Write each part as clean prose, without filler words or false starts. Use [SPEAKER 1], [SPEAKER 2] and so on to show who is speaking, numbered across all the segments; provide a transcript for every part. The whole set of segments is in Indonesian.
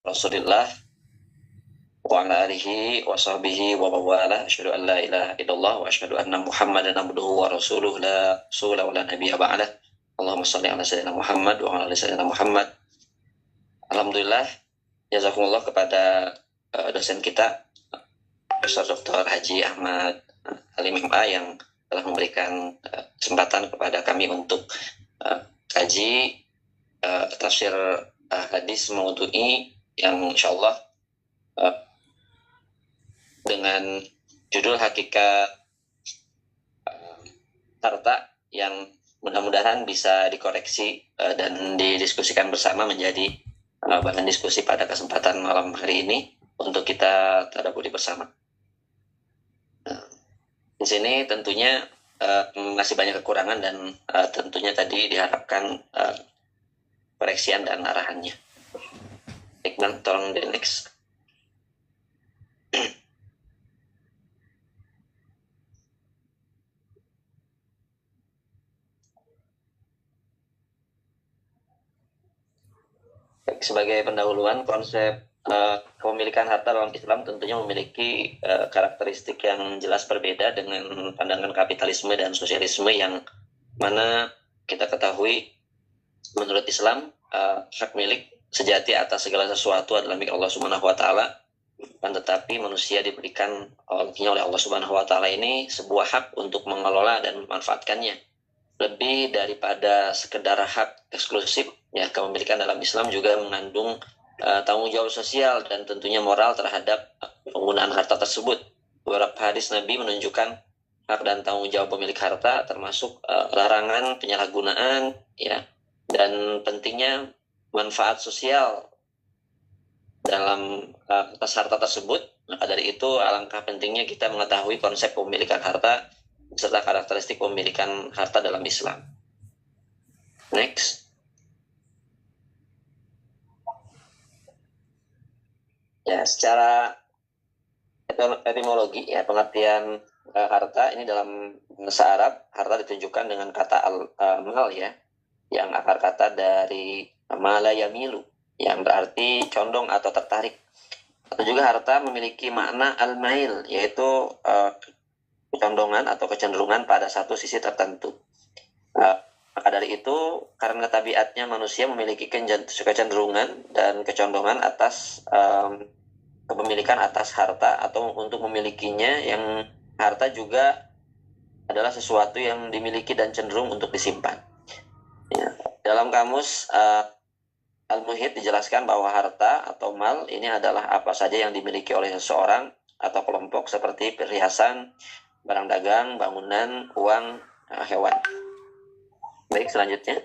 [SPEAKER 1] Rasulillah wa ala alihi wa sahbihi wa mawala asyhadu an la ilaha illallah wa asyhadu anna Muhammadan abduhu wa rasuluh la rasula wa la nabiyya ba'dah. Allahumma shalli ala sayyidina Muhammad wa ala ali sayyidina Muhammad. Alhamdulillah, jazakumullah kepada dosen kita Profesor Dr. Haji Ahmad Halim MA yang telah memberikan kesempatan kepada kami untuk kaji tafsir hadis maudhu'i yang insyaallah dengan judul hakikat harta yang mudah-mudahan bisa dikoreksi dan didiskusikan bersama menjadi bahan diskusi pada kesempatan malam hari ini untuk kita tadabburi bersama. Di sini tentunya masih banyak kekurangan dan tentunya tadi diharapkan koreksian dan arahannya. Iqbal, tolong the next. Sebagai pendahuluan, konsep kepemilikan harta dalam Islam tentunya memiliki karakteristik yang jelas berbeda dengan pandangan kapitalisme dan sosialisme yang mana kita ketahui menurut Islam hak milik sejati atas segala sesuatu adalah milik Allah Subhanahu wa taala, dan tetapi manusia diberikan oleh Allah Subhanahu wa taala ini sebuah hak untuk mengelola dan memanfaatkannya. Lebih daripada sekedar hak eksklusif, ya, kepemilikan dalam Islam juga mengandung tanggung jawab sosial dan tentunya moral terhadap penggunaan harta tersebut. Beberapa hadis Nabi menunjukkan hak dan tanggung jawab pemilik harta, termasuk larangan penyalahgunaan, ya, dan pentingnya manfaat sosial dalam atas harta tersebut. Maka dari itu alangkah pentingnya kita mengetahui konsep kepemilikan harta serta karakteristik pemilikan harta dalam Islam. Next. Ya, secara etimologi, ya, pengertian harta ini dalam bahasa Arab, harta ditunjukkan dengan kata mal, ya, yang akar kata dari mala yamilu, yang berarti condong atau tertarik. Atau juga harta memiliki makna al-mail, yaitu kecondongan atau kecenderungan pada satu sisi tertentu. Maka dari itu, karena tabiatnya manusia memiliki kecenderungan dan kecondongan atas kepemilikan atas harta atau untuk memilikinya, yang harta juga adalah sesuatu yang dimiliki dan cenderung untuk disimpan. Ya. Dalam kamus Al-Muhit dijelaskan bahwa harta atau mal ini adalah apa saja yang dimiliki oleh seseorang atau kelompok seperti perhiasan, barang dagang, bangunan, uang, hewan. Baik, selanjutnya.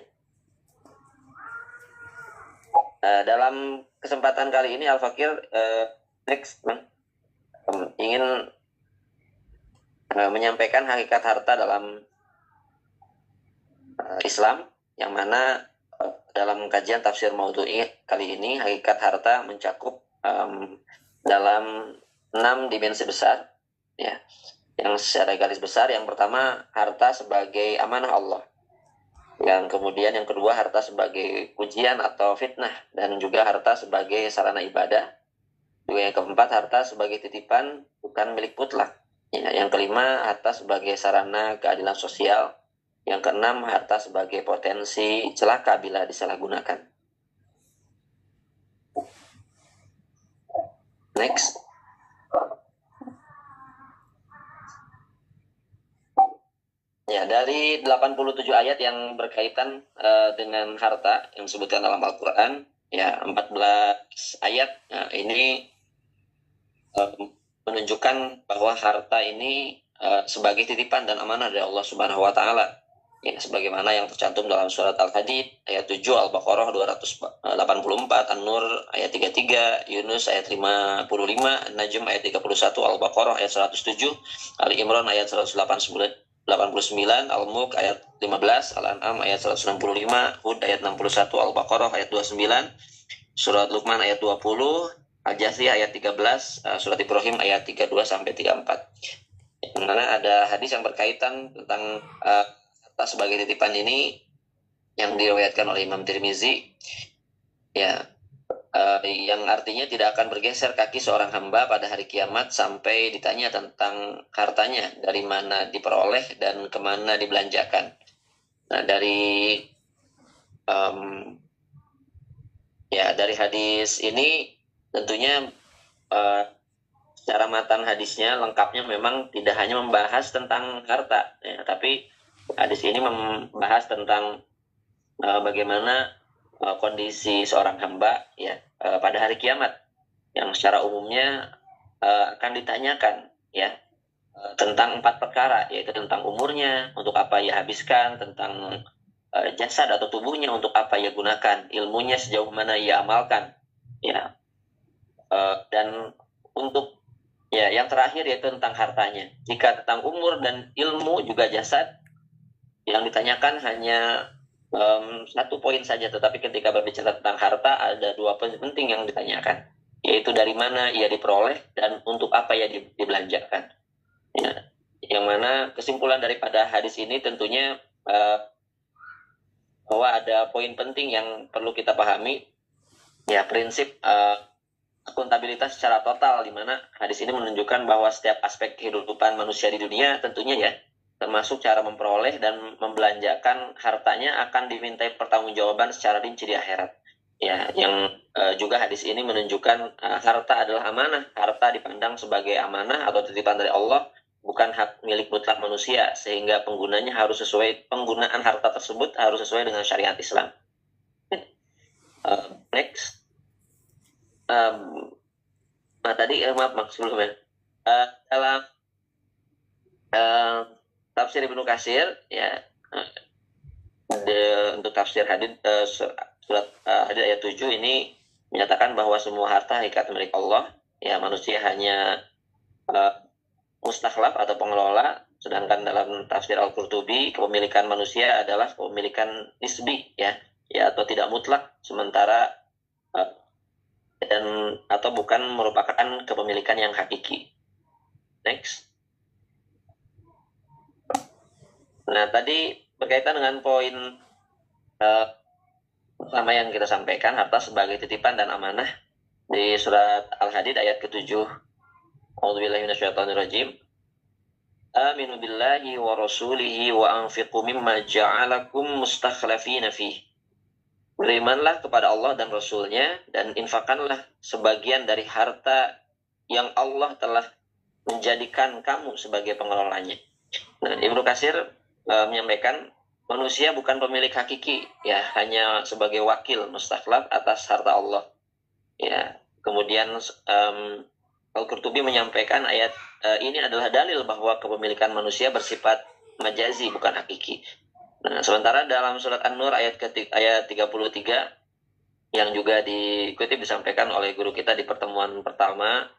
[SPEAKER 1] Dalam kesempatan kali ini Al-Fakir ingin menyampaikan hakikat harta dalam Islam, yang mana dalam kajian tafsir maudhu'i kali ini hakikat harta mencakup dalam 6 dimensi besar, ya. Yang secara garis besar, yang pertama harta sebagai amanah Allah, yang kemudian yang kedua harta sebagai ujian atau fitnah, dan juga harta sebagai sarana ibadah. Juga yang keempat harta sebagai titipan bukan milik mutlak, ya. Yang kelima harta sebagai sarana keadilan sosial. Yang keenam harta sebagai potensi celaka bila disalahgunakan. Next. Ya, dari 87 ayat yang berkaitan dengan harta yang disebutkan dalam Al-Quran, ya, 14 ayat ini menunjukkan bahwa harta ini sebagai titipan dan amanah dari Allah Subhanahu wa taala. Ya, sebagaimana yang tercantum dalam surat Al-Hadid ayat 7, Al-Baqarah 284, An-Nur ayat 33, Yunus ayat 55, An-Najm ayat 31, Al-Baqarah ayat 107, Ali Imran ayat 189, Al-Mulk ayat 15, Al-An'am ayat 165, Hud ayat 61, Al-Baqarah ayat 29, Surat Luqman ayat 20, Al-Jathiyah ayat 13, Surat Ibrahim ayat 32 sampai 34. Yang mana ada hadis yang berkaitan tentang harta sebagai titipan ini yang diriwayatkan oleh Imam Tirmizi. Ya, yang artinya tidak akan bergeser kaki seorang hamba pada hari kiamat sampai ditanya tentang hartanya, dari mana diperoleh dan kemana dibelanjakan. Nah, um, dari hadis ini tentunya uh, secara matan hadisnya lengkapnya memang tidak hanya membahas tentang harta, ya, tapi hadis ini membahas tentang bagaimana kondisi seorang hamba, ya, pada hari kiamat, yang secara umumnya akan ditanyakan, ya, tentang 4 perkara, yaitu tentang umurnya, untuk apa ia habiskan, tentang jasad atau tubuhnya, untuk apa ia gunakan, ilmunya sejauh mana ia amalkan, ya, dan untuk, ya, yang terakhir yaitu tentang hartanya. Jika tentang umur dan ilmu juga jasad, yang ditanyakan hanya satu poin saja, tetapi ketika berbicara tentang harta ada 2 poin penting yang ditanyakan, yaitu dari mana ia diperoleh dan untuk apa ia dibelanjakan. Ya, yang mana kesimpulan daripada hadis ini tentunya bahwa ada poin penting yang perlu kita pahami, ya, prinsip akuntabilitas secara total, di mana hadis ini menunjukkan bahwa setiap aspek kehidupan manusia di dunia tentunya, ya, termasuk cara memperoleh dan membelanjakan hartanya, akan dimintai pertanggungjawaban secara rinci di akhirat. Ya, yang juga hadis ini menunjukkan harta adalah amanah. Harta dipandang sebagai amanah atau titipan dari Allah, bukan hak milik mutlak manusia, sehingga penggunaan harta tersebut harus sesuai dengan syariat Islam. Next. Tadi maaf sebelumnya, dalam tafsir Ibnu Katsir, ya, untuk tafsir hadis surat hadis ayat 7 ini menyatakan bahwa semua harta hakikat milik Allah, ya, manusia hanya mustakhlaf atau pengelola. Sedangkan dalam tafsir Al-Qurtubi, kepemilikan manusia adalah kepemilikan nisbi, ya, atau tidak mutlak, sementara dan atau bukan merupakan kepemilikan yang hakiki. Next. Nah, tadi berkaitan dengan poin pertama yang kita sampaikan, harta sebagai titipan dan amanah, di surat Al-Hadid ayat ke-7. A'udzubillahi minasyaitonirrajim. Aminu billahi wa rasulihi wa anfiqu mimma ja'alakum mustakhlafina fihi. Berimanlah kepada Allah dan Rasulnya, dan infakkanlah sebagian dari harta yang Allah telah menjadikan kamu sebagai pengelolanya. Nah, Ibnu Katsir menyampaikan manusia bukan pemilik hakiki, ya, hanya sebagai wakil mustakhlaf atas harta Allah. Ya, kemudian Al-Qurtubi menyampaikan ayat ini adalah dalil bahwa kepemilikan manusia bersifat majazi, bukan hakiki. Nah, sementara dalam surat An-Nur ayat 33 yang juga dikutip disampaikan oleh guru kita di pertemuan pertama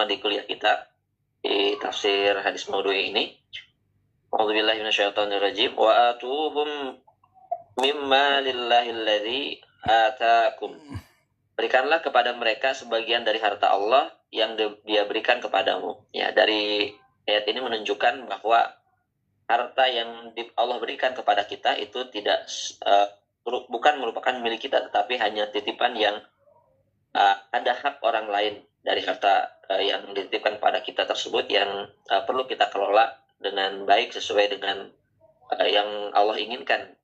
[SPEAKER 1] di kuliah kita di tafsir hadis maudhu'i ini. A'udzubillahi minasyaitonirrajim. Wa atuhum mimma lillahi alladzi atakum. Berikanlah kepada mereka sebagian dari harta Allah yang Dia berikan kepadamu. Ya, dari ayat ini menunjukkan bahwa harta yang Allah berikan kepada kita itu bukan merupakan milik kita, tetapi hanya titipan yang ada hak orang lain dari harta yang dititipkan pada kita tersebut, yang perlu kita kelola dengan baik sesuai dengan yang Allah inginkan,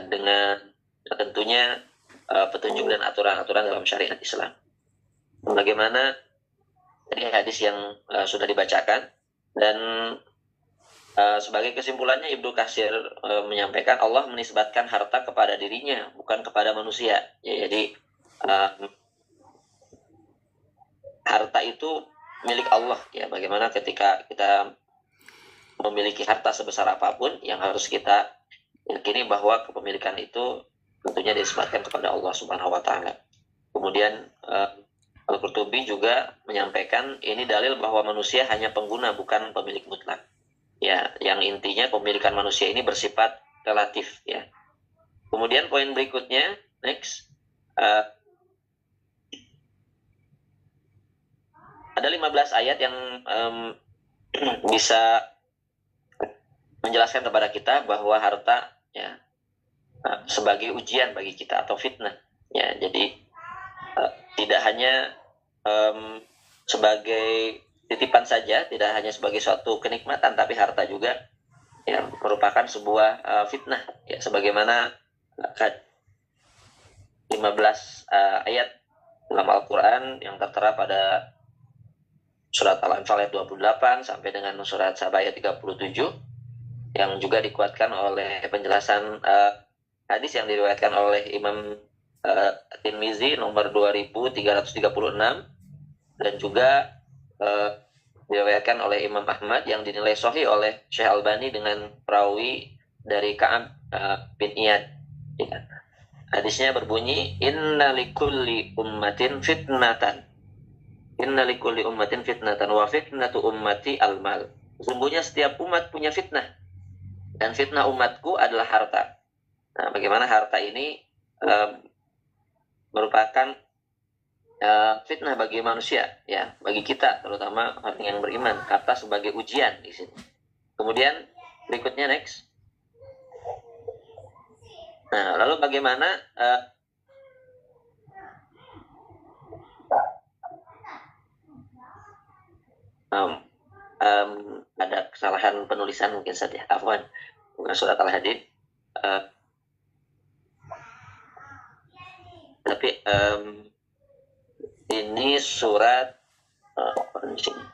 [SPEAKER 1] dengan tentunya petunjuk dan aturan-aturan dalam syariat Islam. Bagaimana tadi hadis yang sudah dibacakan, dan sebagai kesimpulannya Ibnu Katsir menyampaikan Allah menisbatkan harta kepada dirinya, bukan kepada manusia. Ya, jadi harta itu milik Allah, ya. Bagaimana ketika kita memiliki harta sebesar apapun, yang harus kita yakini bahwa kepemilikan itu tentunya disebutkan kepada Allah Subhanahu wa taala. Kemudian Al-Qurtubi juga menyampaikan ini dalil bahwa manusia hanya pengguna, bukan pemilik mutlak. Ya, yang intinya kepemilikan manusia ini bersifat relatif, ya. Kemudian poin berikutnya, next. Ada 15 ayat yang bisa menjelaskan kepada kita bahwa harta, ya, sebagai ujian bagi kita atau fitnah. Ya, jadi tidak hanya sebagai titipan saja, tidak hanya sebagai suatu kenikmatan, tapi harta juga ya merupakan sebuah fitnah. Ya, sebagaimana 15 ayat dalam Al-Quran yang tertera pada surat Al-Anfal ayat 28 sampai dengan surat Sabah ayat 37, yang juga dikuatkan oleh penjelasan hadis yang diriwayatkan oleh Imam Tirmizi nomor 2336, dan juga diriwayatkan oleh Imam Ahmad yang dinilai sahih oleh Syekh Albani dengan perawi dari Ka'ab bin Iyad. Ya. Hadisnya berbunyi, Inna likulli ummatin fitnatan. Inna likulli ummatin fitnatan wa fitnatu ummati al-mal. Sesungguhnya setiap umat punya fitnah, dan fitnah umatku adalah harta. Nah, bagaimana harta ini merupakan fitnah bagi manusia, ya, bagi kita terutama orang yang beriman, harta sebagai ujian di sini. Kemudian berikutnya next. Nah, lalu bagaimana ada kesalahan penulisan mungkin saja, afwan, bukan surat Al-Hadid, tapi ini surat di sini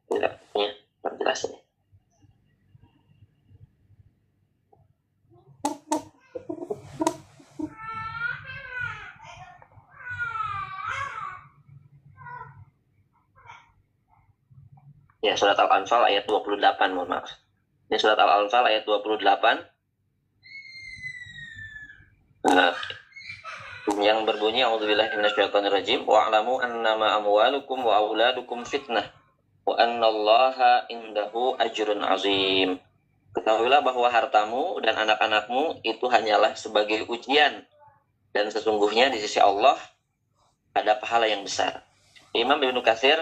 [SPEAKER 1] tidak punya penjelasannya. Ya, surat Al-Anfal ayat 28, mohon maaf. Ini surat Al-Anfal ayat 28. Yang berbunyi, A'udzubillahi minasyaitonirrajim, wa'lamu annama amwalukum wa auladukum fitnah wa annallaha indahu ajrun azim. Ketahuilah bahwa hartamu dan anak-anakmu itu hanyalah sebagai ujian, dan sesungguhnya di sisi Allah ada pahala yang besar. Imam Ibnu Katsir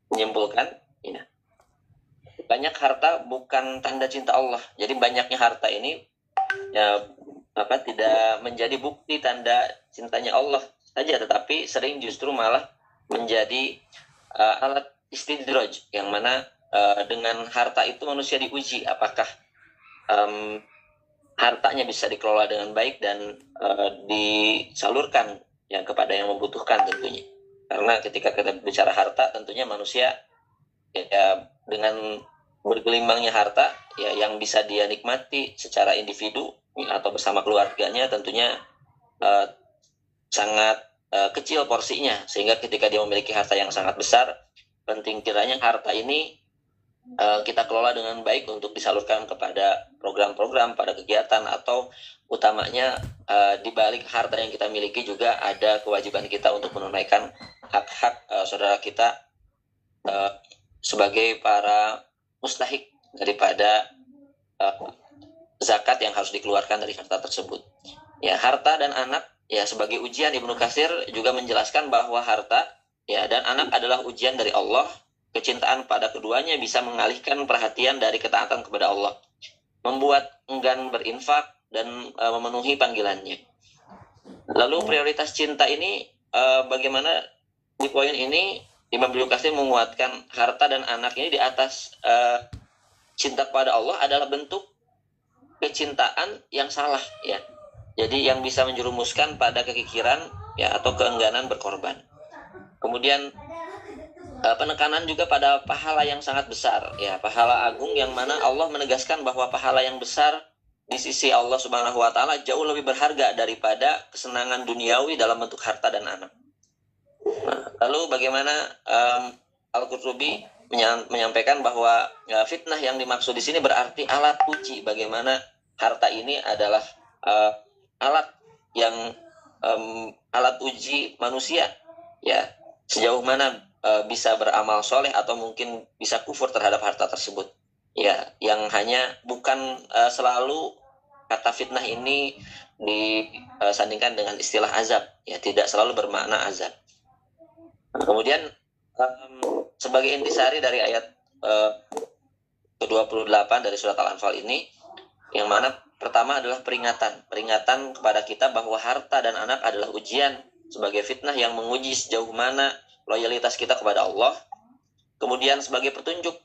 [SPEAKER 1] menyimpulkan, ya, banyak harta bukan tanda cinta Allah. Jadi banyaknya harta ini ya tidak menjadi bukti tanda cintanya Allah saja, tetapi sering justru malah menjadi alat istidraj, yang mana dengan harta itu manusia diuji apakah hartanya bisa dikelola dengan baik dan disalurkan yang kepada yang membutuhkan tentunya. Karena ketika kita bicara harta, tentunya manusia ya dengan bergelimbangnya harta ya yang bisa dia nikmati secara individu ya, atau bersama keluarganya, tentunya sangat kecil porsinya, sehingga ketika dia memiliki harta yang sangat besar, penting kiranya harta ini kita kelola dengan baik untuk disalurkan kepada program-program, pada kegiatan, atau utamanya di balik harta yang kita miliki juga ada kewajiban kita untuk menunaikan hak-hak saudara kita sebagai para mustahik daripada zakat yang harus dikeluarkan dari harta tersebut. Ya, harta dan anak ya sebagai ujian, Ibnu Katsir juga menjelaskan bahwa harta ya dan anak adalah ujian dari Allah. Kecintaan pada keduanya bisa mengalihkan perhatian dari ketaatan kepada Allah, membuat enggan berinfak dan memenuhi panggilannya. Lalu prioritas cinta ini bagaimana? Di poin ini Imam Ibnu Katsir menguatkan harta dan anak ini di atas cinta kepada Allah adalah bentuk kecintaan yang salah, ya. Jadi yang bisa menjerumuskan pada kekikiran ya atau keengganan berkorban. Kemudian penekanan juga pada pahala yang sangat besar, ya, pahala agung, yang mana Allah menegaskan bahwa pahala yang besar di sisi Allah Subhanahu wa taala jauh lebih berharga daripada kesenangan duniawi dalam bentuk harta dan anak. Nah, lalu bagaimana Al-Qurtubi menyampaikan bahwa fitnah yang dimaksud di sini berarti alat uji, bagaimana harta ini adalah alat yang alat uji manusia, ya, sejauh mana bisa beramal soleh atau mungkin bisa kufur terhadap harta tersebut, ya, yang hanya bukan selalu kata fitnah ini disandingkan dengan istilah azab, ya, tidak selalu bermakna azab. Kemudian sebagai intisari dari ayat ke-28 dari surat Al-Anfal ini, Yang mana pertama adalah peringatan kepada kita bahwa harta dan anak adalah ujian sebagai fitnah yang menguji sejauh mana loyalitas kita kepada Allah. Kemudian sebagai petunjuk,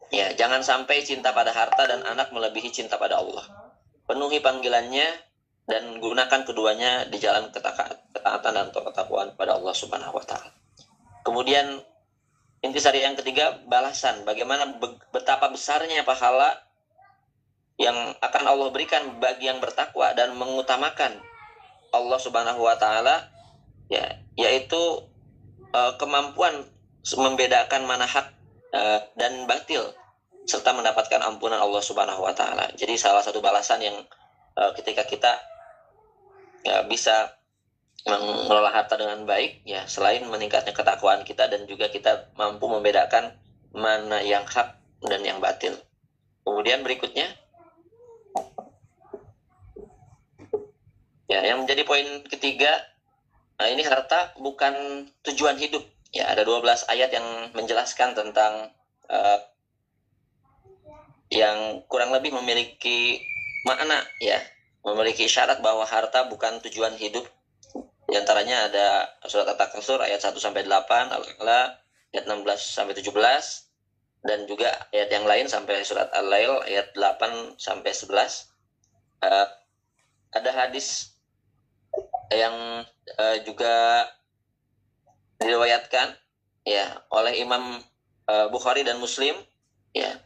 [SPEAKER 1] ya jangan sampai cinta pada harta dan anak melebihi cinta pada Allah. Penuhi panggilannya dan gunakan keduanya di jalan ketaatan dan ketakwaan pada Allah Subhanahu wa taala. Kemudian intisari yang ketiga, balasan. Bagaimana betapa besarnya pahala yang akan Allah berikan bagi yang bertakwa dan mengutamakan Allah Subhanahu wa taala, ya, yaitu kemampuan membedakan mana hak dan batil serta mendapatkan ampunan Allah Subhanahu wa taala. Jadi salah satu balasan yang ketika kita bisa mengelola harta dengan baik, ya selain meningkatnya ketakwaan kita dan juga kita mampu membedakan mana yang hak dan yang batil. Kemudian berikutnya, ya yang menjadi poin ketiga, ini harta bukan tujuan hidup. Ya, ada 12 ayat yang menjelaskan tentang yang kurang lebih memiliki makna, ya, memiliki syarat bahwa harta bukan tujuan hidup. Di antaranya ada surat At-Takatsur ayat 1 sampai 8, Al-A'la ayat 16 sampai 17, dan juga ayat yang lain sampai surat Al-Lail ayat 8 sampai 11. Ada hadis yang juga diriwayatkan, ya, oleh Imam Bukhari dan Muslim, ya,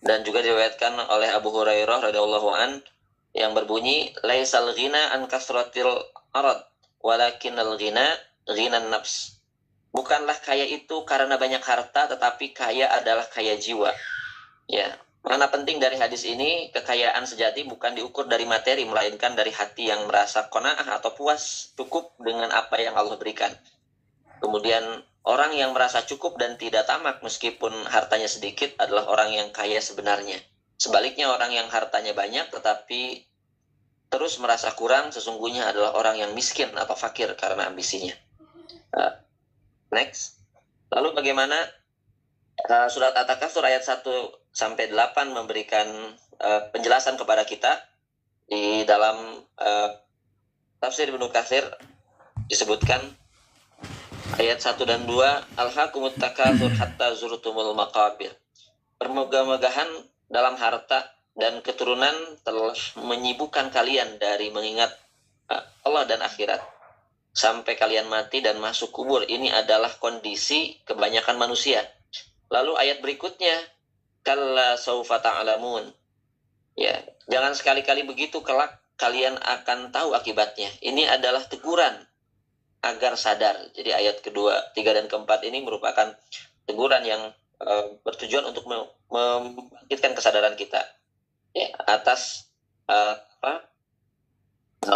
[SPEAKER 1] dan juga diriwayatkan oleh Abu Hurairah radhiyallahu an, yang berbunyi, laisal ghina an kasratil arad walakinnal ghina ghinan nafs. Bukanlah kaya itu karena banyak harta, tetapi kaya adalah kaya jiwa. Ya, makna penting dari hadis ini, kekayaan sejati bukan diukur dari materi, melainkan dari hati yang merasa qanaah atau puas cukup dengan apa yang Allah berikan. Kemudian orang yang merasa cukup dan tidak tamak meskipun hartanya sedikit adalah orang yang kaya sebenarnya. Sebaliknya, orang yang hartanya banyak tetapi terus merasa kurang sesungguhnya adalah orang yang miskin atau fakir karena ambisinya. Next. Lalu bagaimana surat At-Takatsur ayat 1 sampai 8 memberikan penjelasan kepada kita. Di dalam tafsir Ibnu Katsir disebutkan ayat 1 dan 2, alhaakumut takatsur hatta zurtumul maqabir. Permegah-megahan dalam harta dan keturunan telah menyibukkan kalian dari mengingat Allah dan akhirat sampai kalian mati dan masuk kubur. Ini adalah kondisi kebanyakan manusia. Lalu ayat berikutnya, kalla saufa ta'lamun. Ya, jangan sekali-kali begitu, kelak kalian akan tahu akibatnya. Ini adalah teguran agar sadar. Jadi ayat kedua, 3 dan keempat ini merupakan teguran yang bertujuan untuk membangkitkan kesadaran kita, ya, atas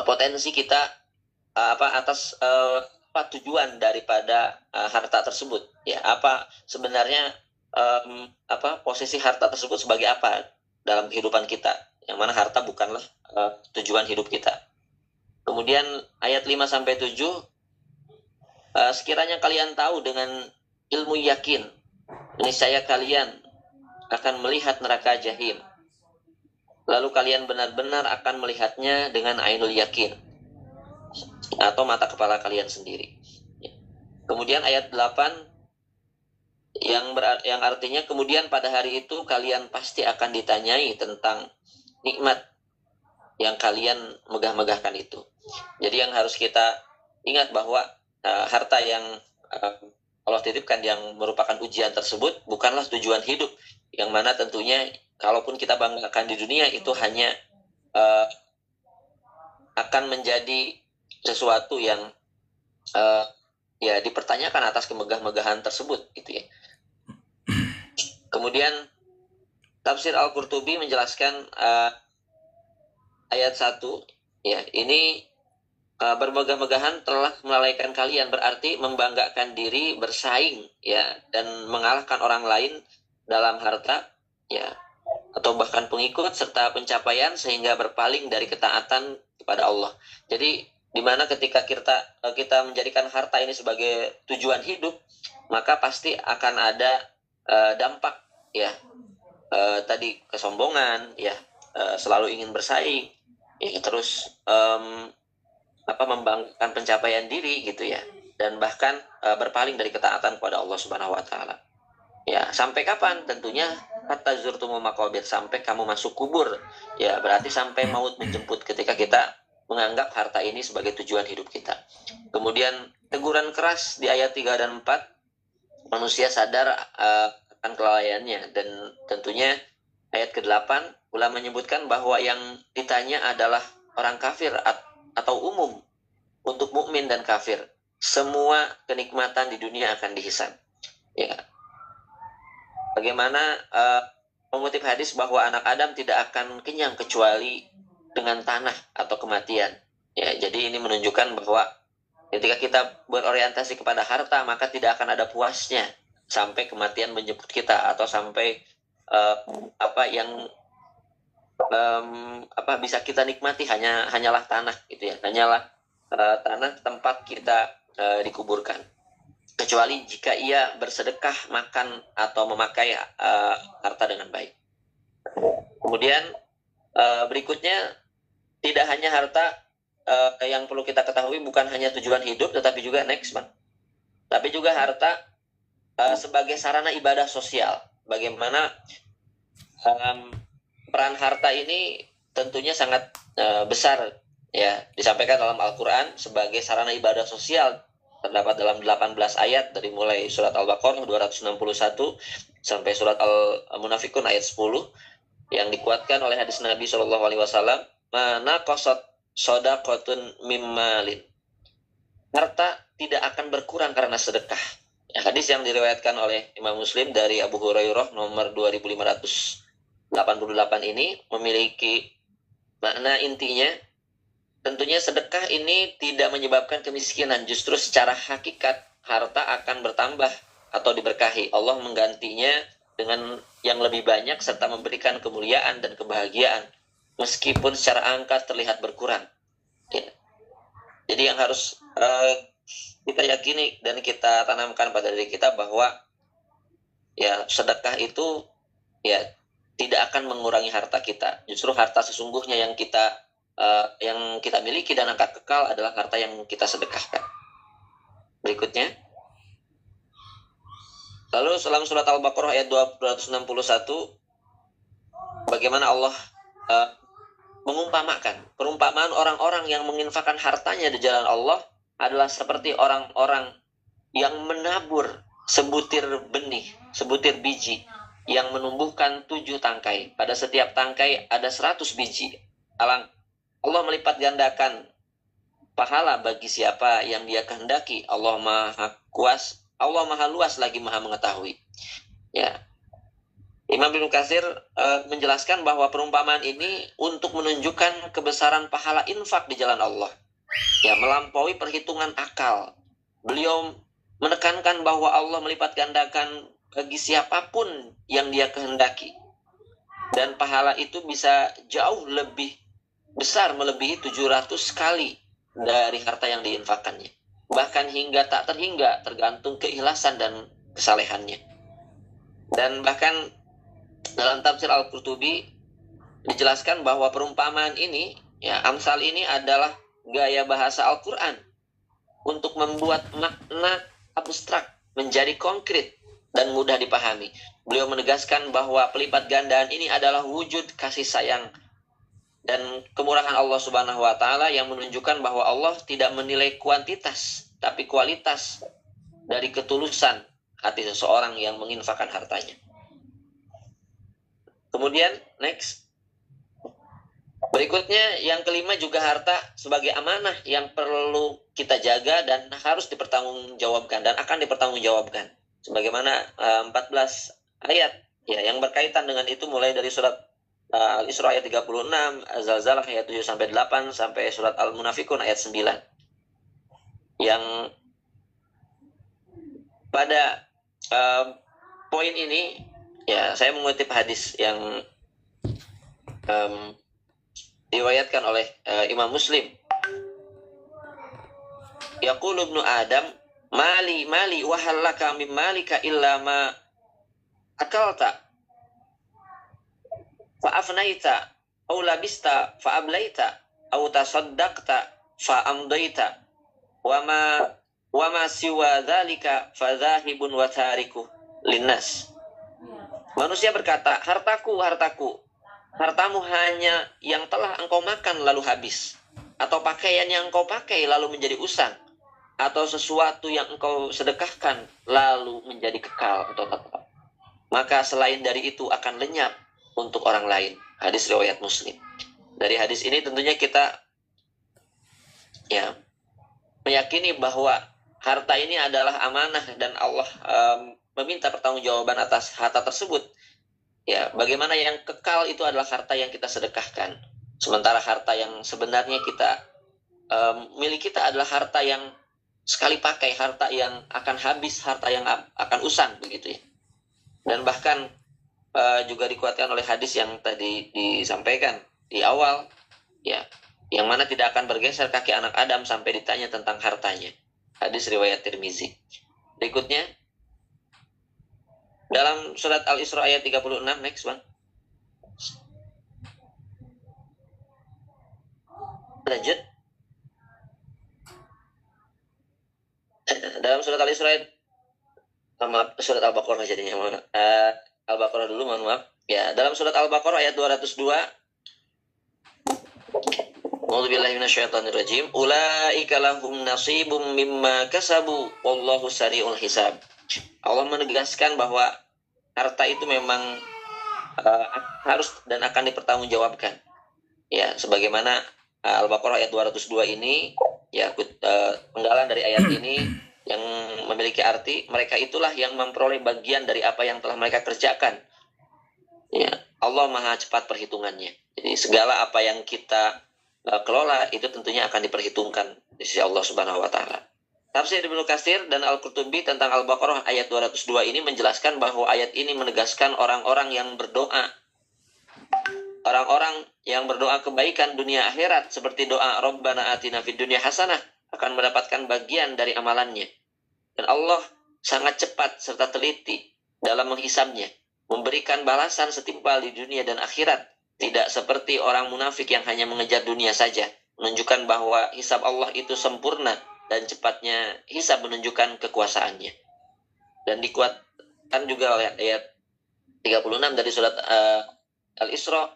[SPEAKER 1] potensi kita, atas tujuan daripada harta tersebut, ya, apa sebenarnya posisi harta tersebut sebagai apa dalam kehidupan kita, yang mana harta bukanlah tujuan hidup kita. Kemudian ayat 5 sampai 7, sekiranya kalian tahu dengan ilmu yakin, niscaya kalian akan melihat neraka jahim, lalu kalian benar-benar akan melihatnya dengan ainul yakin, atau mata kepala kalian sendiri. Kemudian ayat 8 yang artinya, kemudian pada hari itu kalian pasti akan ditanyai tentang nikmat yang kalian megah-megahkan itu. Jadi yang harus kita ingat bahwa harta yang Allah titipkan yang merupakan ujian tersebut bukanlah tujuan hidup, yang mana tentunya kalaupun kita banggakan di dunia itu hanya akan menjadi sesuatu yang ya dipertanyakan atas kemegah-megahan tersebut, gitu ya. Kemudian tafsir Al-Qurtubi menjelaskan ayat 1, ya, ini bermegah-megahan telah melalaikan kalian, berarti membanggakan diri, bersaing, ya, dan mengalahkan orang lain dalam harta, ya, atau bahkan pengikut serta pencapaian, sehingga berpaling dari ketaatan kepada Allah. Jadi di mana ketika kita menjadikan harta ini sebagai tujuan hidup, maka pasti akan ada dampak, ya, tadi kesombongan, ya, selalu ingin bersaing, ya, terus membanggakan pencapaian diri gitu ya, dan bahkan berpaling dari ketaatan kepada Allah Subhanahu wa taala. Ya, sampai kapan? Tentunya kata zurtumul maqabir, sampai kamu masuk kubur. Ya, berarti sampai maut menjemput ketika kita menganggap harta ini sebagai tujuan hidup kita. Kemudian teguran keras di ayat 3 dan 4, manusia sadar akan kelalaiannya, dan tentunya ayat ke-8 ulama menyebutkan bahwa yang ditanya adalah orang kafir atau umum. Untuk mukmin dan kafir, semua kenikmatan di dunia akan dihisab. Ya, bagaimana mengutip hadis bahwa anak Adam tidak akan kenyang kecuali dengan tanah atau kematian. Ya, jadi ini menunjukkan bahwa ketika kita berorientasi kepada harta, maka tidak akan ada puasnya sampai kematian menjemput kita, atau sampai bisa kita nikmati hanyalah tanah gitu ya, hanyalah tanah tempat kita dikuburkan. Kecuali jika ia bersedekah, makan, atau memakai harta dengan baik. Kemudian berikutnya, tidak hanya harta yang perlu kita ketahui, bukan hanya tujuan hidup, tetapi juga tapi juga harta sebagai sarana ibadah sosial. Bagaimana peran harta ini tentunya sangat besar ya, disampaikan dalam Al-Quran sebagai sarana ibadah sosial. Terdapat dalam 18 ayat, dari mulai surat Al-Baqarah 261 sampai surat Al-Munafikun ayat 10, yang dikuatkan oleh hadis Nabi SAW, mana qasat shadaqatun mimmalin, harta tidak akan berkurang karena sedekah. Ya, hadis yang diriwayatkan oleh Imam Muslim dari Abu Hurairah nomor 2588 ini memiliki makna intinya. Tentunya sedekah ini tidak menyebabkan kemiskinan, justru secara hakikat harta akan bertambah atau diberkahi. Allah menggantinya dengan yang lebih banyak serta memberikan kemuliaan dan kebahagiaan, meskipun secara angka terlihat berkurang. Ya. Jadi yang harus kita yakini dan kita tanamkan pada diri kita bahwa ya, sedekah itu ya tidak akan mengurangi harta kita. Justru harta sesungguhnya yang kita miliki dan akan kekal adalah harta yang kita sedekahkan. Berikutnya, lalu dalam surat Al-Baqarah ayat 261, bagaimana Allah mengumpamakan perumpamaan orang-orang yang menginfakkan hartanya di jalan Allah adalah seperti orang-orang yang menabur sebutir benih, sebutir biji yang menumbuhkan 7 tangkai. Pada setiap tangkai ada 100 biji. Allah melipat gandakan pahala bagi siapa yang Dia kehendaki. Allah Maha luas lagi Maha mengetahui. Ya. Imam Ibnu Katsir menjelaskan bahwa perumpamaan ini untuk menunjukkan kebesaran pahala infak di jalan Allah. Ya, melampaui perhitungan akal. Beliau menekankan bahwa Allah melipat gandakan bagi siapapun yang Dia kehendaki. Dan pahala itu bisa jauh lebih besar, melebihi 700 kali dari harta yang diinfakkannya. Bahkan hingga tak terhingga, tergantung keikhlasan dan kesalehannya. Dan bahkan dalam tafsir Al-Qurtubi dijelaskan bahwa perumpamaan ini, ya, amsal ini adalah gaya bahasa Al-Quran untuk membuat makna abstrak menjadi konkret dan mudah dipahami. Beliau menegaskan bahwa pelipat gandaan ini adalah wujud kasih sayang dan kemurahan Allah Subhanahu wa taala, yang menunjukkan bahwa Allah tidak menilai kuantitas tapi kualitas dari ketulusan hati seseorang yang menginfakkan hartanya. Kemudian next, berikutnya yang kelima, juga harta sebagai amanah yang perlu kita jaga dan harus dipertanggungjawabkan dan akan dipertanggungjawabkan. Sebagaimana 14 ayat ya yang berkaitan dengan itu, mulai dari surat Al-Isra ayat 36, Az-Zalzalah ayat 7 sampai 8, sampai surat Al-Munafikun ayat 9. Yang pada poin ini ya, saya mengutip hadis yang diriwayatkan oleh Imam Muslim. Yaqulu ibnu Adam, mali wa hal laka min malika illa ma akalta fa afnaita au labista fa ablaita au tasaddaqta fa amdaita wa ma siwa dzalika fa dzahibun wa tariku linnas. Manusia berkata, hartaku, hartaku. Hartamu hanya yang telah engkau makan lalu habis, atau pakaian yang engkau pakai lalu menjadi usang, atau sesuatu yang engkau sedekahkan lalu menjadi kekal atau tetap. Maka selain dari itu akan lenyap untuk orang lain. Hadis riwayat Muslim. Dari hadis ini tentunya kita ya meyakini bahwa harta ini adalah amanah dan Allah meminta pertanggungjawaban atas harta tersebut. Ya, bagaimana yang kekal itu adalah harta yang kita sedekahkan. Sementara harta yang sebenarnya kita milik kita adalah harta yang sekali pakai, harta yang akan habis, harta yang akan usang begitu ya. Dan bahkan juga dikuatkan oleh hadis yang tadi disampaikan di awal ya, yang mana tidak akan bergeser kaki anak Adam sampai ditanya tentang hartanya. Hadis riwayat Tirmizi. Berikutnya dalam surat Al-Isra ayat 36, next one. Lanjut. Dalam surat Al-Isra surat Al-Baqarah jadinya. Al-Baqarah dulu, mohon maaf. Ya, dalam surat Al-Baqarah ayat 202. A'udzubillahi minasyaitonirrajim. Ulaika lahum nasibum mimma kasabu wallahu sari'ul hisab. Allah menegaskan bahwa harta itu memang harus dan akan dipertanggungjawabkan. Ya, sebagaimana Al-Baqarah ayat 202 ini ya penggalan dari ayat ini yang memiliki arti mereka itulah yang memperoleh bagian dari apa yang telah mereka kerjakan. Ya, Allah Maha cepat perhitungannya. Jadi segala apa yang kita kelola itu tentunya akan diperhitungkan di sisi Allah Subhanahu wa taala. Tafsir Ibnu Katsir dan Al-Qurtubi tentang Al-Baqarah ayat 202 ini menjelaskan bahwa ayat ini menegaskan orang-orang yang berdoa, orang-orang yang berdoa kebaikan dunia akhirat seperti doa Rabbana atina fid dunya hasanah akan mendapatkan bagian dari amalannya. Dan Allah sangat cepat serta teliti dalam menghisabnya, memberikan balasan setimpal di dunia dan akhirat. Tidak seperti orang munafik yang hanya mengejar dunia saja, menunjukkan bahwa hisab Allah itu sempurna dan cepatnya hisab menunjukkan kekuasaannya. Dan dikuatkan juga oleh ayat 36 dari surat Al-Isra.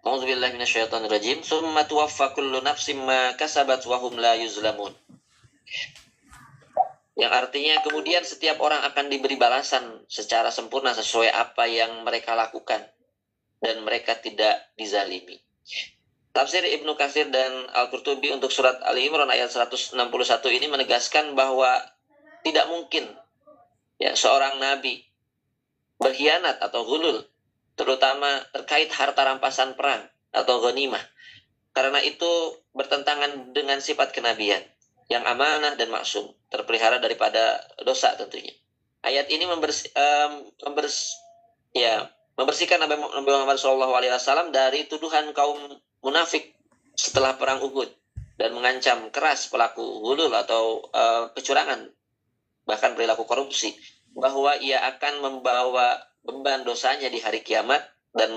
[SPEAKER 1] A'udzubillahi minasyaitonirrajim. Tsumma tuwaffa kullu nafsin ma kasabat wa hum la yuzlamun. Yang artinya kemudian setiap orang akan diberi balasan secara sempurna sesuai apa yang mereka lakukan dan mereka tidak dizalimi. Tafsir Ibnu Katsir dan Al-Qurtubi untuk surat Ali Imran ayat 161 ini menegaskan bahwa tidak mungkin ya seorang nabi berkhianat atau ghulul, terutama terkait harta rampasan perang atau ghanimah. Karena itu bertentangan dengan sifat kenabian yang amanah dan maksum, terpelihara daripada dosa tentunya. Ayat ini membersihkan Nabi Muhammad SAW dari tuduhan kaum munafik setelah perang Uhud dan mengancam keras pelaku ghulul atau kecurangan, bahkan perilaku korupsi, bahwa ia akan membawa beban dosanya di hari kiamat dan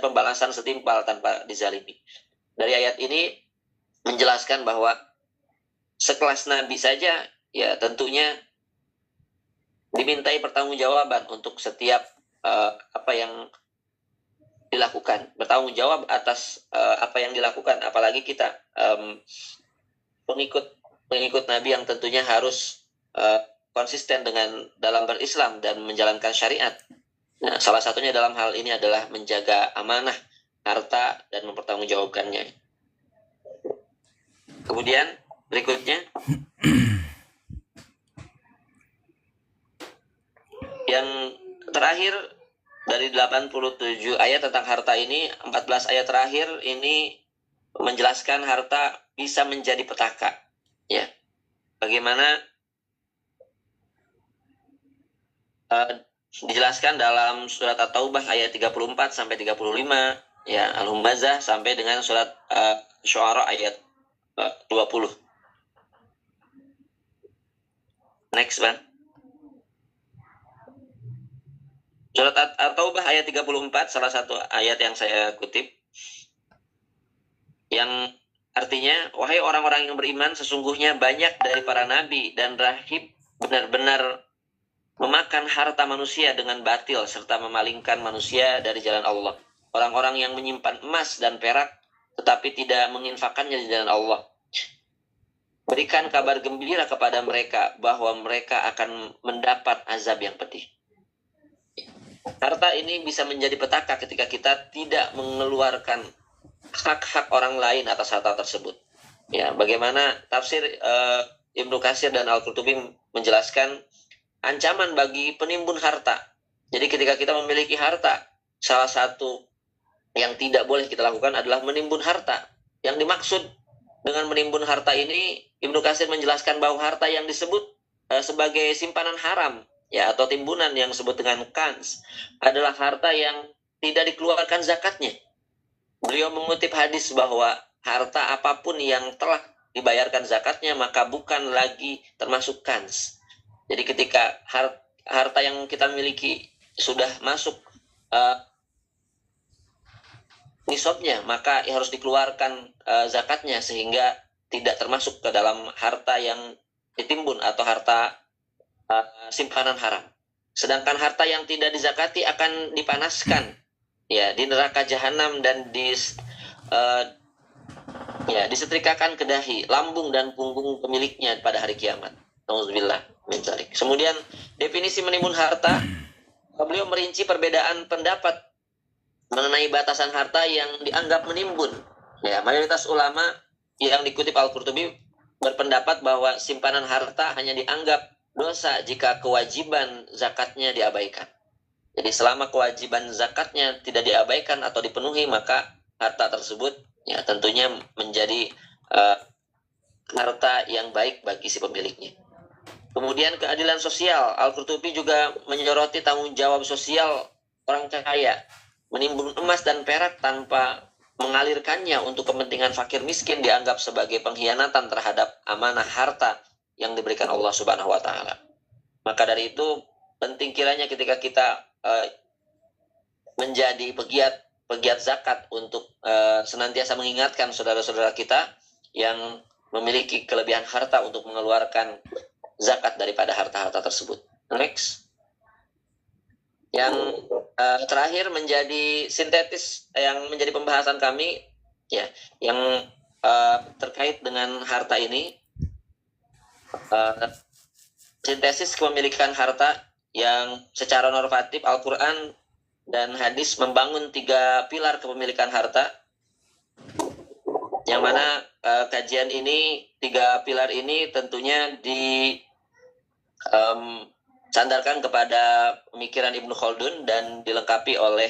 [SPEAKER 1] pembalasan setimpal tanpa dizalimi. Dari ayat ini menjelaskan bahwa sekelas nabi saja ya tentunya dimintai pertanggungjawaban untuk setiap apa yang dilakukan, bertanggung jawab atas apa yang dilakukan, apalagi kita pengikut nabi yang tentunya harus konsisten dengan dalam berislam dan menjalankan syariat. Nah, salah satunya dalam hal ini adalah menjaga amanah harta dan mempertanggungjawabkannya. Kemudian berikutnya yang terakhir dari 87 ayat tentang harta ini, 14 ayat terakhir ini menjelaskan harta bisa menjadi petaka. Ya. Bagaimana dijelaskan dalam surat At-Taubah ayat 34 sampai 35, ya, Al-Humazah sampai dengan surat Syu'ara ayat 20. Next one. Surat At-Taubah ayat 34, salah satu ayat yang saya kutip, yang artinya, wahai orang-orang yang beriman, sesungguhnya banyak dari para nabi dan rahib benar-benar memakan harta manusia dengan batil serta memalingkan manusia dari jalan Allah. Orang-orang yang menyimpan emas dan perak tetapi tidak menginfakannya di jalan Allah. Berikan kabar gembira kepada mereka bahwa mereka akan mendapat azab yang pedih. Harta ini bisa menjadi petaka ketika kita tidak mengeluarkan hak-hak orang lain atas harta tersebut. Ya, bagaimana tafsir Ibnu Katsir dan Al-Qurtubi menjelaskan ancaman bagi penimbun harta. Jadi ketika kita memiliki harta, salah satu yang tidak boleh kita lakukan adalah menimbun harta. Yang dimaksud dengan menimbun harta ini, Ibnu Katsir menjelaskan bahwa harta yang disebut sebagai simpanan haram, ya, atau timbunan yang disebut dengan kans, adalah harta yang tidak dikeluarkan zakatnya. Beliau mengutip hadis bahwa harta apapun yang telah dibayarkan zakatnya maka bukan lagi termasuk kans. Jadi ketika harta yang kita miliki sudah masuk nisabnya, maka harus dikeluarkan zakatnya sehingga tidak termasuk ke dalam harta yang ditimbun atau harta simpanan haram. Sedangkan harta yang tidak dizakati akan dipanaskan, ya, di neraka jahanam dan disetrikakan ke dahi, lambung dan punggung pemiliknya pada hari kiamat. Nauzubillah min dzalik. Kemudian definisi menimbun harta, beliau merinci perbedaan pendapat mengenai batasan harta yang dianggap menimbun. Ya, mayoritas ulama yang dikutip Al-Qurtubi berpendapat bahwa simpanan harta hanya dianggap dosa jika kewajiban zakatnya diabaikan. Jadi selama kewajiban zakatnya tidak diabaikan atau dipenuhi, maka harta tersebut ya tentunya menjadi harta yang baik bagi si pemiliknya. Kemudian keadilan sosial, Al-Qurtubi juga menyoroti tanggung jawab sosial orang kaya. Menimbun emas dan perak tanpa mengalirkannya untuk kepentingan fakir miskin dianggap sebagai pengkhianatan terhadap amanah harta yang diberikan Allah Subhanahu wa taala. Maka dari itu penting kiranya ketika kita menjadi pegiat zakat untuk senantiasa mengingatkan saudara-saudara kita yang memiliki kelebihan harta untuk mengeluarkan zakat daripada harta-harta tersebut. Next. Yang terakhir menjadi sintetis yang menjadi pembahasan kami, ya, yang terkait dengan harta ini, sintesis kepemilikan harta yang secara normatif Al-Quran dan hadis membangun 3 pilar kepemilikan harta, yang mana kajian ini 3 pilar ini tentunya sandarkan kepada pemikiran Ibnu Khaldun dan dilengkapi oleh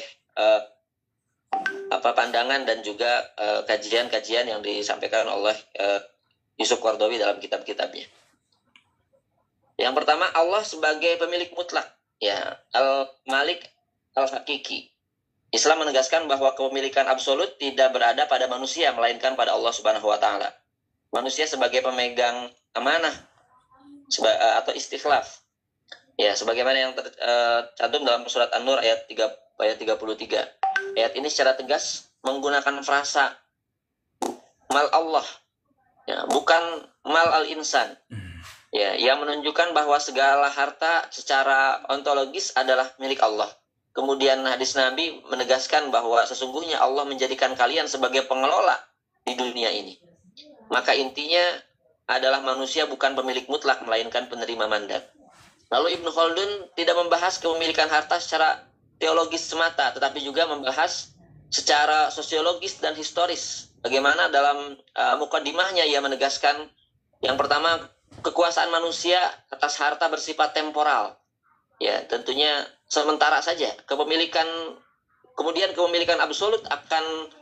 [SPEAKER 1] pandangan dan juga kajian-kajian yang disampaikan oleh Yusuf Qaradawi dalam kitab-kitabnya. Yang pertama, Allah sebagai pemilik mutlak, ya, Al-Malik Al-Hakiki. Islam menegaskan bahwa kepemilikan absolut tidak berada pada manusia melainkan pada Allah Subhanahu wa taala. Manusia sebagai pemegang amanah atau istikhlaf. Ya, sebagaimana yang tercantum dalam surat An-Nur ayat 33. Ayat ini secara tegas menggunakan frasa mal Allah, ya, bukan mal al-insan. Ya, yang menunjukkan bahwa segala harta secara ontologis adalah milik Allah. Kemudian hadis Nabi menegaskan bahwa sesungguhnya Allah menjadikan kalian sebagai pengelola di dunia ini. Maka intinya adalah manusia bukan pemilik mutlak melainkan penerima mandat. Lalu Ibnu Khaldun tidak membahas kepemilikan harta secara teologis semata, tetapi juga membahas secara sosiologis dan historis. Bagaimana dalam mukadimahnya ia menegaskan, yang pertama, kekuasaan manusia atas harta bersifat temporal. Ya, tentunya sementara saja. Kemudian kepemilikan absolut akan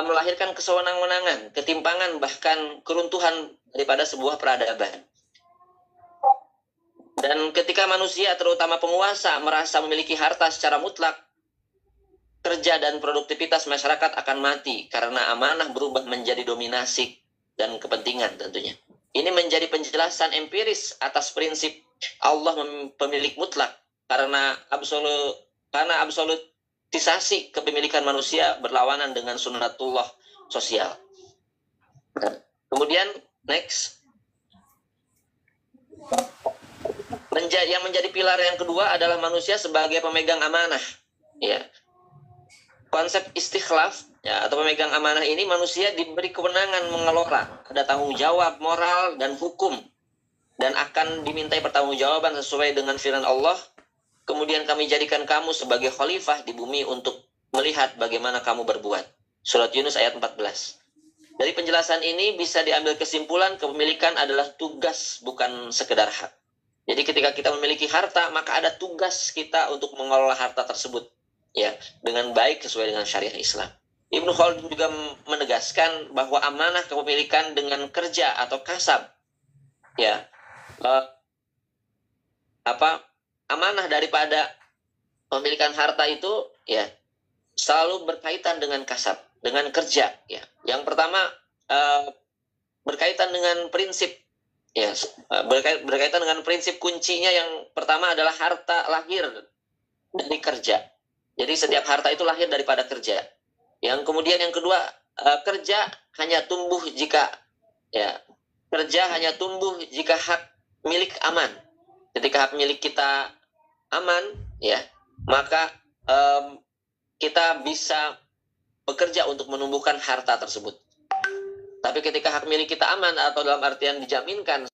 [SPEAKER 1] melahirkan kesewenang-wenangan, ketimpangan, bahkan keruntuhan daripada sebuah peradaban. Dan ketika manusia, terutama penguasa, merasa memiliki harta secara mutlak, kerja dan produktivitas masyarakat akan mati karena amanah berubah menjadi dominasi dan kepentingan tentunya. Ini menjadi penjelasan empiris atas prinsip Allah pemilik mutlak, karena karena absolutisasi kepemilikan manusia berlawanan dengan sunnatullah sosial. Kemudian next, yang menjadi pilar yang kedua adalah manusia sebagai pemegang amanah. Ya, konsep istikhlaf ya, atau pemegang amanah ini, manusia diberi kewenangan mengelola, ada tanggung jawab moral dan hukum, dan akan dimintai pertanggungjawaban sesuai dengan firman Allah. Kemudian kami jadikan kamu sebagai khalifah di bumi untuk melihat bagaimana kamu berbuat. Surat Yunus ayat 14. Dari penjelasan ini bisa diambil kesimpulan kepemilikan adalah tugas, bukan sekedar hak. Jadi ketika kita memiliki harta, maka ada tugas kita untuk mengelola harta tersebut ya dengan baik sesuai dengan syariat Islam. Ibnu Khaldun juga menegaskan bahwa amanah kepemilikan dengan kerja atau kasab ya amanah daripada pemilikan harta itu ya selalu berkaitan dengan kasab, dengan kerja ya. Yang pertama berkaitan dengan prinsip ya, berkaitan dengan prinsip kuncinya. Yang pertama adalah harta lahir dari kerja. Jadi setiap harta itu lahir daripada kerja. Yang kemudian yang kedua, kerja hanya tumbuh jika hak milik aman. Ketika hak milik kita aman ya, maka kita bisa bekerja untuk menumbuhkan harta tersebut. Tapi ketika hak milik kita aman atau dalam artian dijaminkan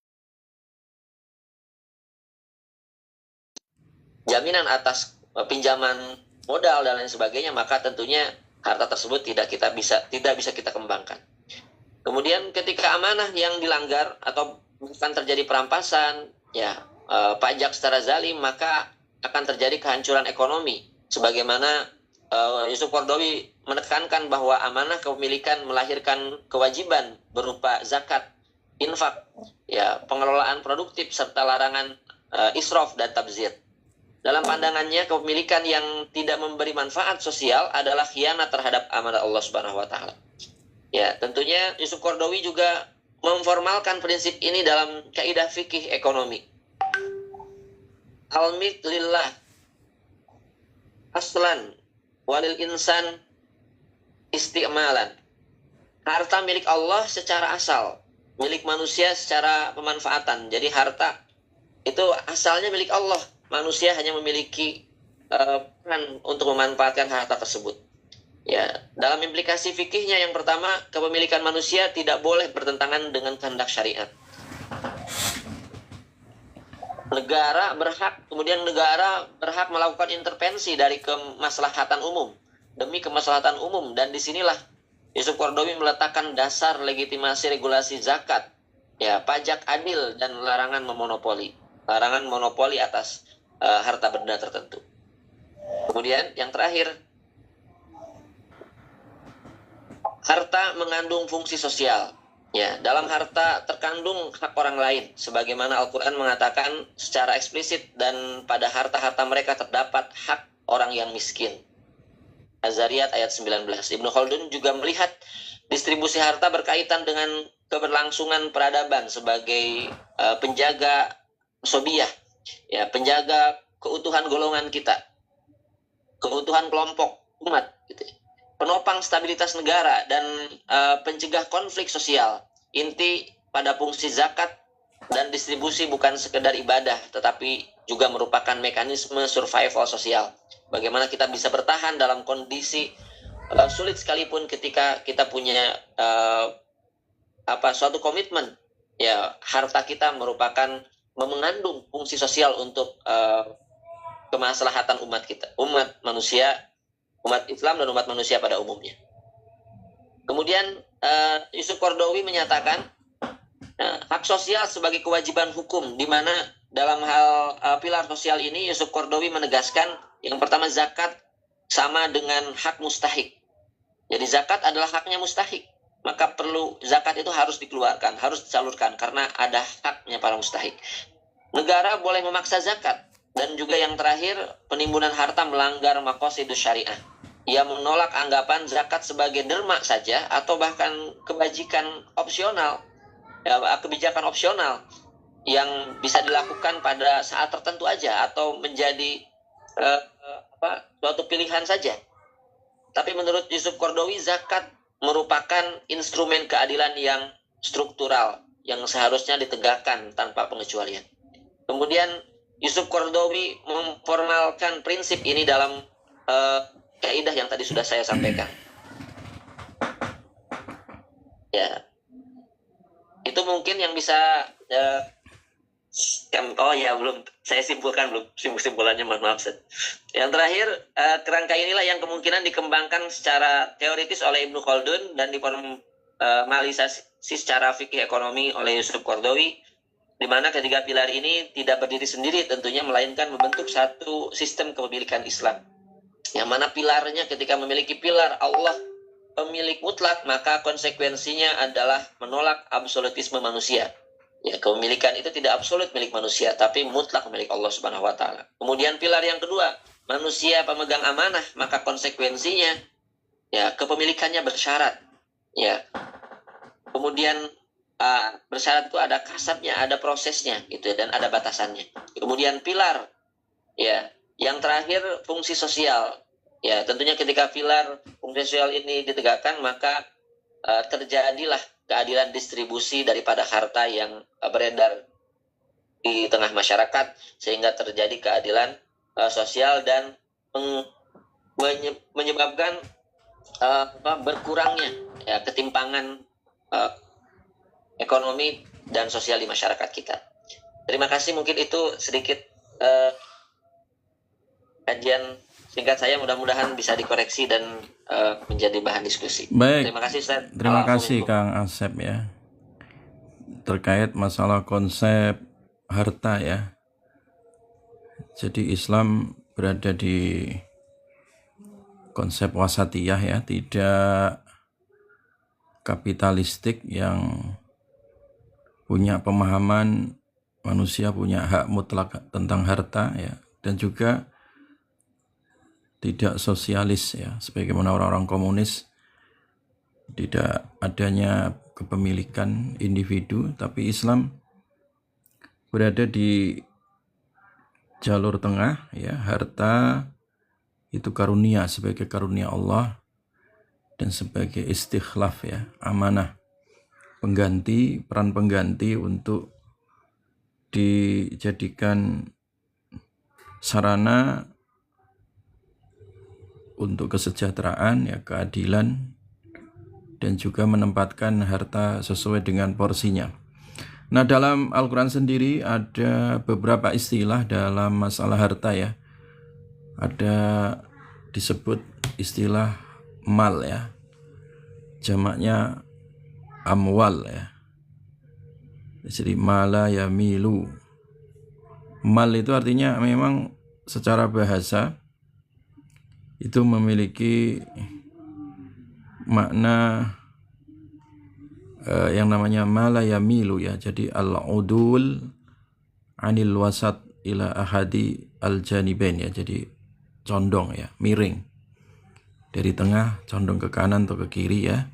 [SPEAKER 1] jaminan atas pinjaman modal dan lain sebagainya, maka tentunya harta tersebut tidak bisa kita kembangkan. Kemudian ketika amanah yang dilanggar atau bukan terjadi perampasan ya, pajak secara zalim, maka akan terjadi kehancuran ekonomi. Sebagaimana Yusuf Qaradawi menekankan bahwa amanah kepemilikan melahirkan kewajiban berupa zakat, infak, ya, pengelolaan produktif serta larangan israf dan tabzir. Dalam pandangannya, kepemilikan yang tidak memberi manfaat sosial adalah khianat terhadap amanah Allah Subhanahu wa taala. Ya, tentunya Yusuf Qaradawi juga memformalkan prinsip ini dalam kaidah fikih ekonomi. Al-milk lillah aslan walil insan isti'malan. Harta milik Allah secara asal, milik manusia secara pemanfaatan. Jadi harta itu asalnya milik Allah. Manusia hanya memiliki peran untuk memanfaatkan harta tersebut. Ya, dalam implikasi fikihnya yang pertama, kepemilikan manusia tidak boleh bertentangan dengan kehendak syariat. Negara berhak melakukan intervensi dari kemaslahatan umum demi kemaslahatan umum, dan disinilah Yusuf Qaradawi meletakkan dasar legitimasi regulasi zakat, ya, pajak adil dan larangan monopoli atas harta benda tertentu. Kemudian yang terakhir, harta mengandung fungsi sosial. Ya, dalam harta terkandung hak orang lain, sebagaimana Al-Quran mengatakan secara eksplisit, dan pada harta-harta mereka terdapat hak orang yang miskin. Az-Zariyat ayat 19. Ibnu Khaldun juga melihat distribusi harta berkaitan dengan keberlangsungan peradaban sebagai penjaga sobiyah, ya, penjaga keutuhan golongan kita, keutuhan kelompok umat, gitu. Penopang stabilitas negara dan pencegah konflik sosial. Inti pada fungsi zakat dan distribusi bukan sekedar ibadah, tetapi juga merupakan mekanisme survival sosial. Bagaimana kita bisa bertahan dalam kondisi sulit sekalipun, ketika kita punya suatu komitmen. Ya, harta kita merupakan mengandung fungsi sosial untuk kemaslahatan umat kita, umat manusia, umat Islam dan umat manusia pada umumnya. Kemudian Yusuf Qaradawi menyatakan hak sosial sebagai kewajiban hukum, di mana dalam hal pilar sosial ini Yusuf Qaradawi menegaskan yang pertama, zakat sama dengan hak mustahik. Jadi zakat adalah haknya mustahik, maka perlu zakat itu harus dikeluarkan, harus disalurkan karena ada haknya para mustahik. Negara boleh memaksa zakat. Dan juga yang terakhir, penimbunan harta melanggar maqasidus syariah. Ia menolak anggapan zakat sebagai derma saja atau bahkan kebajikan opsional, ya, kebijakan opsional yang bisa dilakukan pada saat tertentu aja, atau menjadi suatu pilihan saja. Tapi menurut Yusuf Qaradawi, zakat merupakan instrumen keadilan yang struktural yang seharusnya ditegakkan tanpa pengecualian. Kemudian Yusuf Qaradawi memformalkan prinsip ini dalam kaidah yang tadi sudah saya sampaikan. Ya, itu mungkin yang bisa belum saya simpulkan, belum simpulannya, mohon maaf. Yang terakhir, kerangka inilah yang kemungkinan dikembangkan secara teoritis oleh Ibnu Khaldun dan diformalisasi secara fikih ekonomi oleh Yusuf Qaradawi, di mana ketiga pilar ini tidak berdiri sendiri tentunya, melainkan membentuk satu sistem kepemilikan Islam. Yang mana pilarnya, ketika memiliki pilar Allah pemilik mutlak, maka konsekuensinya adalah menolak absolutisme manusia. Ya, kepemilikan itu tidak absolut milik manusia, tapi mutlak milik Allah Subhanahu wa taala. Kemudian pilar yang kedua, manusia pemegang amanah, maka konsekuensinya ya kepemilikannya bersyarat. Ya. Kemudian bersyarat itu ada kasatnya, ada prosesnya gitu ya, dan ada batasannya. Kemudian pilar ya, yang terakhir fungsi sosial. Ya, tentunya ketika pilar fungsi sosial ini ditegakkan, maka terjadilah keadilan distribusi daripada harta yang beredar di tengah masyarakat, sehingga terjadi keadilan sosial dan menyebabkan berkurangnya ya ketimpangan ekonomi dan sosial di masyarakat kita. Terima kasih, mungkin itu sedikit kajian singkat saya, mudah-mudahan bisa dikoreksi dan menjadi bahan diskusi.
[SPEAKER 2] Baik.
[SPEAKER 1] Terima kasih Ustaz.
[SPEAKER 2] Terima kasih Kang Asep ya. Terkait masalah konsep harta ya. Jadi Islam berada di konsep wasatiyah ya, tidak kapitalistik yang punya pemahaman manusia punya hak mutlak tentang harta ya, dan juga tidak sosialis ya, sebagaimana orang-orang komunis, tidak adanya kepemilikan individu. Tapi Islam berada di jalur tengah ya, harta itu karunia, sebagai karunia Allah dan sebagai istikhlaf ya, amanah, pengganti, peran pengganti untuk dijadikan sarana untuk kesejahteraan ya, keadilan, dan juga menempatkan harta sesuai dengan porsinya. Nah, dalam Al-Quran sendiri ada beberapa istilah dalam masalah harta ya. Ada disebut istilah mal ya, jamaknya amwal ya. Jadi mala ya milu. Mal itu artinya memang secara bahasa itu memiliki makna yang namanya mala ya milu ya. Jadi al-udul anil wasat ila ahadi al-janibain ya. Jadi condong ya, miring dari tengah condong ke kanan atau ke kiri ya.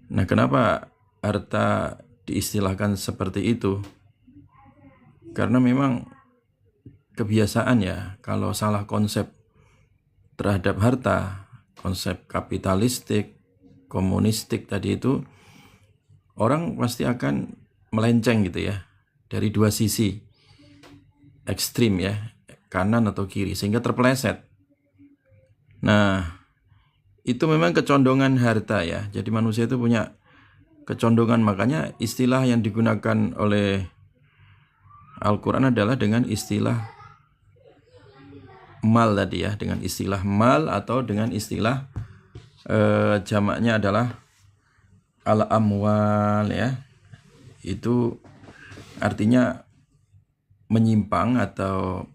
[SPEAKER 2] Nah, kenapa harta diistilahkan seperti itu? Karena memang kebiasaan ya, kalau salah konsep terhadap harta, konsep kapitalistik, komunistik tadi itu, orang pasti akan melenceng gitu ya, dari dua sisi ekstrim ya, kanan atau kiri, sehingga terpeleset. Nah, itu memang kecondongan harta ya. Jadi manusia itu punya kecondongan, makanya istilah yang digunakan oleh Al-Quran adalah dengan istilah mal tadi ya, dengan istilah mal atau dengan istilah jamaknya adalah al-amwal ya. Itu artinya menyimpang atau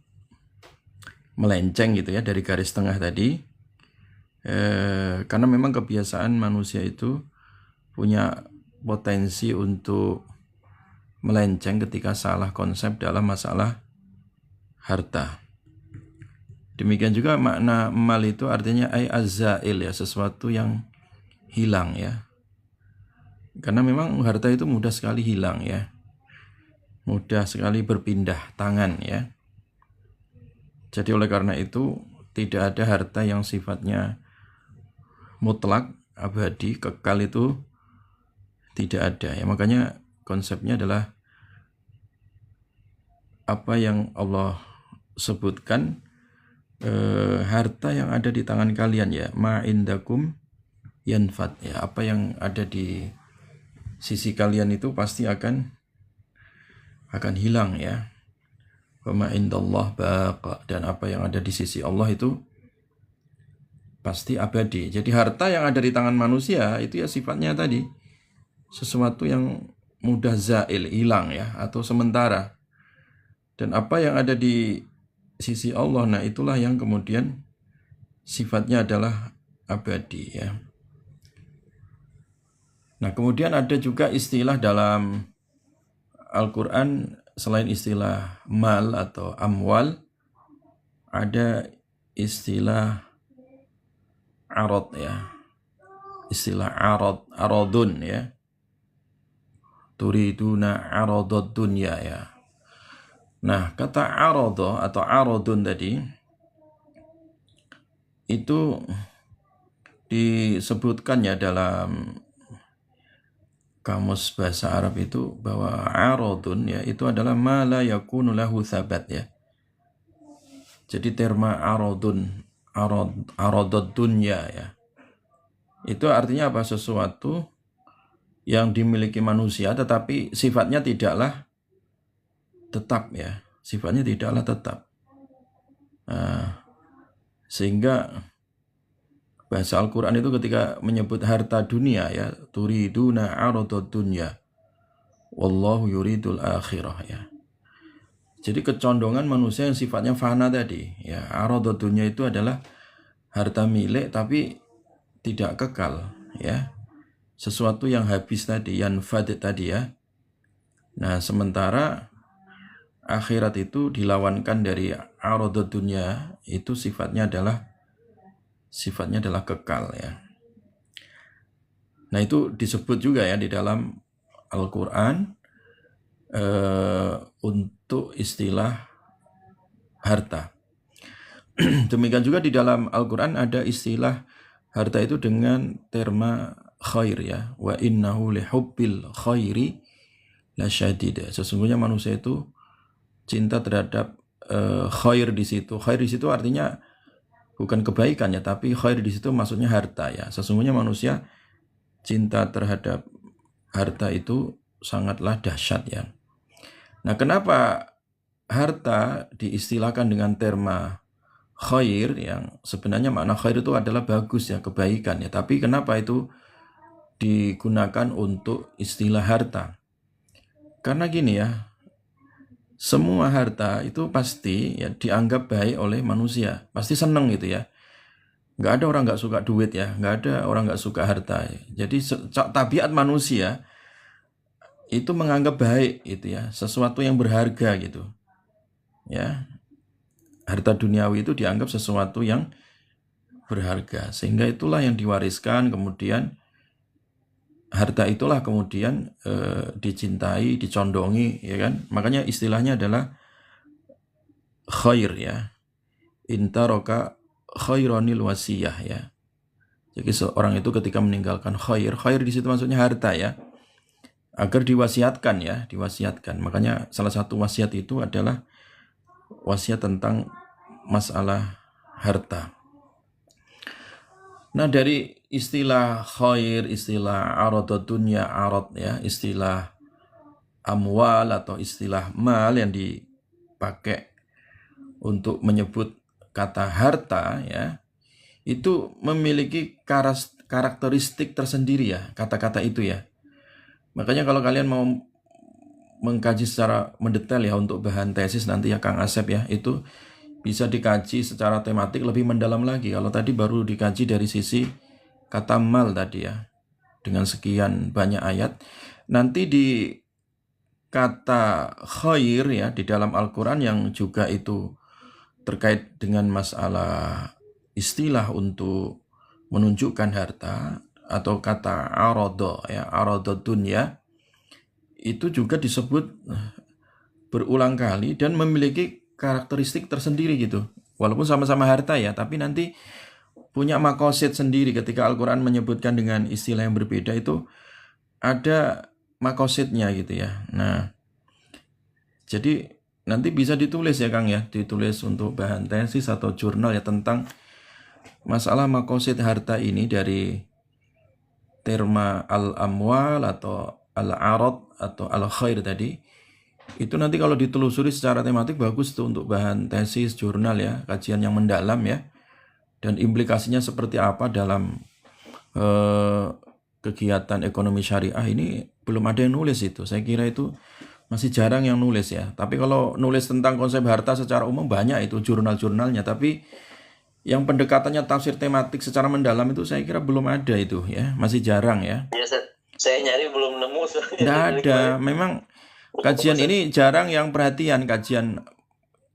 [SPEAKER 2] melenceng gitu ya dari garis tengah tadi, karena memang kebiasaan manusia itu punya potensi untuk melenceng ketika salah konsep dalam masalah harta. Demikian juga makna mal itu artinya ay azzail ya, sesuatu yang hilang ya. Karena memang harta itu mudah sekali hilang ya, mudah sekali berpindah tangan ya. Jadi oleh karena itu tidak ada harta yang sifatnya mutlak, abadi, kekal, itu tidak ada ya. Makanya konsepnya adalah apa yang Allah sebutkan, harta yang ada di tangan kalian ya, ma indakum yanfad ya, apa yang ada di sisi kalian itu pasti akan hilang ya. Wa ma indallah baqa, dan apa yang ada di sisi Allah itu pasti abadi. Jadi harta yang ada di tangan manusia itu ya sifatnya tadi sesuatu yang mudah zail, hilang ya, atau sementara. Dan apa yang ada di sisi Allah, nah itulah yang kemudian sifatnya adalah abadi ya. Nah, kemudian ada juga istilah dalam Al-Quran selain istilah mal atau amwal, ada istilah arad ya. Istilah aradun ya. Turiduna aradad dunya ya. Nah, kata arada atau aradun tadi itu disebutkan ya dalam kamus bahasa Arab itu bahwa aradun ya itu adalah ma la yakunu lahu thabat ya. Jadi terma aradun, aradad dunya ya, itu artinya apa? Sesuatu yang dimiliki manusia tetapi sifatnya tidaklah tetap ya, sifatnya tidaklah tetap. Nah, sehingga bahasa Al-Quran itu ketika menyebut harta dunia ya, turiduna aradad dunya wallahu yuridul akhirah ya. Jadi kecondongan manusia yang sifatnya fana tadi ya, aradad dunya itu adalah harta milik tapi tidak kekal ya, sesuatu yang habis tadi, yanfad tadi ya. Nah, sementara akhirat itu dilawankan dari aradad dunya, itu sifatnya adalah kekal ya. Nah, itu disebut juga ya di dalam Al-Quran untuk istilah harta. Demikian juga di dalam Al-Quran ada istilah harta itu dengan terma khair ya, wa innahu lihubbil khairi lasyadid. Sesungguhnya manusia itu cinta terhadap khair di situ. Khair di situ artinya bukan kebaikan ya, tapi khair di situ maksudnya harta ya. Sesungguhnya manusia cinta terhadap harta itu sangatlah dahsyat ya. Nah, kenapa harta diistilahkan dengan terma khair, yang sebenarnya makna khair itu adalah bagus ya, kebaikan ya. Tapi kenapa itu digunakan untuk istilah harta? Karena gini ya, semua harta itu pasti ya dianggap baik oleh manusia, pasti seneng gitu ya. Nggak ada orang nggak suka duit ya, nggak ada orang nggak suka harta. Jadi tabiat manusia itu menganggap baik itu ya, sesuatu yang berharga gitu ya. Harta duniawi itu dianggap sesuatu yang berharga, sehingga itulah yang diwariskan, kemudian harta itulah kemudian dicintai, dicondongi ya kan. Makanya istilahnya adalah khair ya, intaraka khaironil wasiyah ya. Jadi seorang itu ketika meninggalkan khair di situ maksudnya harta ya, agar diwasiatkan ya, diwasiatkan. Makanya salah satu wasiat itu adalah wasiat tentang masalah harta. Nah, dari istilah khair, istilah aradad dunya, arad ya, istilah amwal atau istilah mal yang dipakai untuk menyebut kata harta ya, itu memiliki karakteristik tersendiri ya, kata-kata itu ya. Makanya kalau kalian mau mengkaji secara mendetail ya untuk bahan tesis nanti ya Kang Asep ya, itu bisa dikaji secara tematik lebih mendalam lagi. Kalau tadi baru dikaji dari sisi kata mal tadi ya, dengan sekian banyak ayat. Nanti di kata khair ya di dalam Al-Quran yang juga itu terkait dengan masalah istilah untuk menunjukkan harta, atau kata arada ya, aradad dunya, itu juga disebut berulang kali dan memiliki karakteristik tersendiri gitu. walaupun sama-sama harta ya, tapi nanti punya makosid sendiri. Ketika Al-Quran menyebutkan dengan istilah yang berbeda itu ada makosidnya gitu ya. Nah, jadi nanti bisa ditulis ya Kang ya, ditulis untuk bahan tesis atau jurnal ya tentang masalah makosid harta ini dari terma al-amwal atau al-arad atau al-khair tadi. Itu nanti kalau ditelusuri secara tematik bagus tuh untuk bahan tesis, jurnal ya, kajian yang mendalam ya. Dan implikasinya seperti apa dalam kegiatan ekonomi syariah ini belum ada yang nulis itu. Saya kira itu masih jarang yang nulis ya. Tapi kalau nulis tentang konsep harta secara umum banyak itu jurnal-jurnalnya. Tapi yang pendekatannya tafsir tematik secara mendalam itu saya kira belum ada itu ya. Masih jarang ya.
[SPEAKER 1] Ya, saya nyari belum nemu soalnya.
[SPEAKER 2] Tidak
[SPEAKER 1] Dari
[SPEAKER 2] ada.
[SPEAKER 1] kemarin.
[SPEAKER 2] Memang kajian ini jarang yang perhatian. Kajian